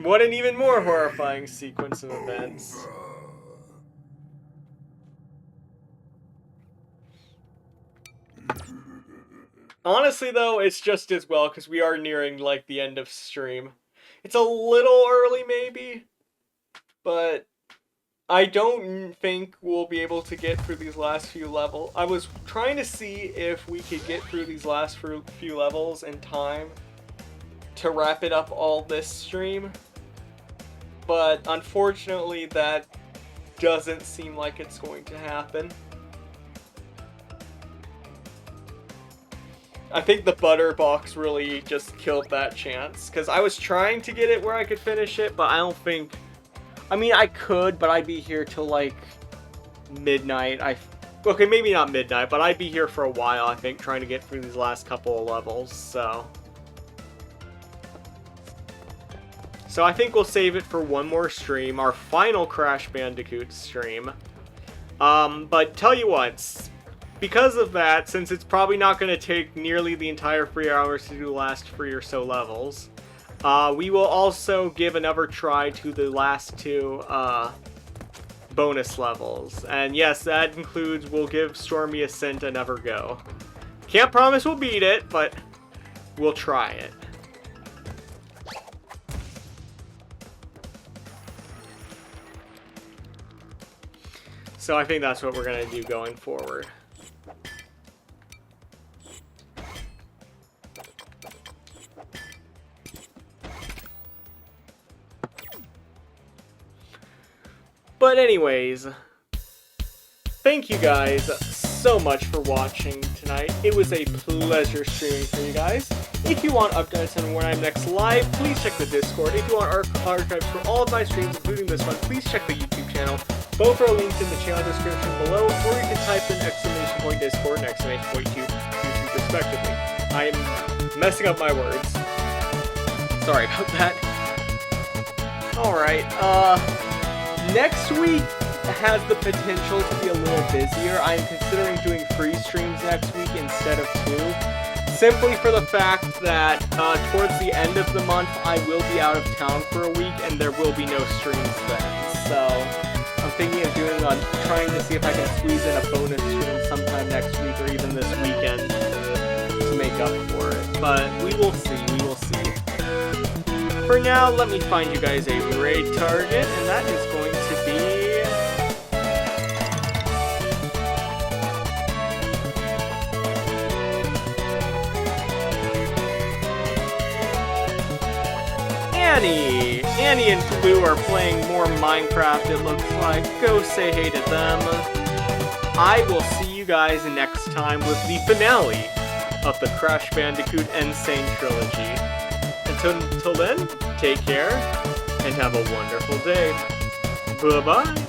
What an even more horrifying sequence of events. Honestly, though, it's just as well, because we are nearing, like, the end of stream. It's a little early, maybe, but I don't think we'll be able to get through these last few levels. I was trying to see if we could get through these last few levels in time to wrap it up all this stream, but unfortunately that doesn't seem like it's going to happen. I think the butter box really just killed that chance, because I was trying to get it where I could finish it, but I don't think... I mean, I could, but I'd be here till, like, midnight. Okay, maybe not midnight, but I'd be here for a while, I think, trying to get through these last couple of levels, so... So I think we'll save it for one more stream, our final Crash Bandicoot stream. But tell you what, because of that, since it's probably not going to take nearly the entire 3 hours to do the last 3 or so levels, we will also give another try to the last 2 bonus levels. And yes, that includes we'll give Stormy Ascent another go. Can't promise we'll beat it, but we'll try it. So I think that's what we're going to do going forward. But anyways, thank you guys so much for watching tonight. It was a pleasure streaming for you guys. If you want updates on when I'm next live, please check the Discord. If you want archives for all of my streams, including this one, please check the YouTube channel. Both are linked in the channel description below, or you can type in !Discord and !2 YouTube respectively. I'm messing up my words. Sorry about that. Alright, next week has the potential to be a little busier. I'm considering doing free streams next week instead of 2. Simply for the fact that towards the end of the month, I will be out of town for a week, and there will be no streams then. So, I'm thinking of trying to see if I can squeeze in a bonus stream sometime next week or even this weekend to make up for it. But we will see, For now, let me find you guys a raid target, and that is going to be... Annie! Annie and Blue are playing more Minecraft, it looks like. Go say hey to them. I will see you guys next time with the finale of the Crash Bandicoot and Sane Trilogy. Until then, take care, and have a wonderful day. Bye-bye!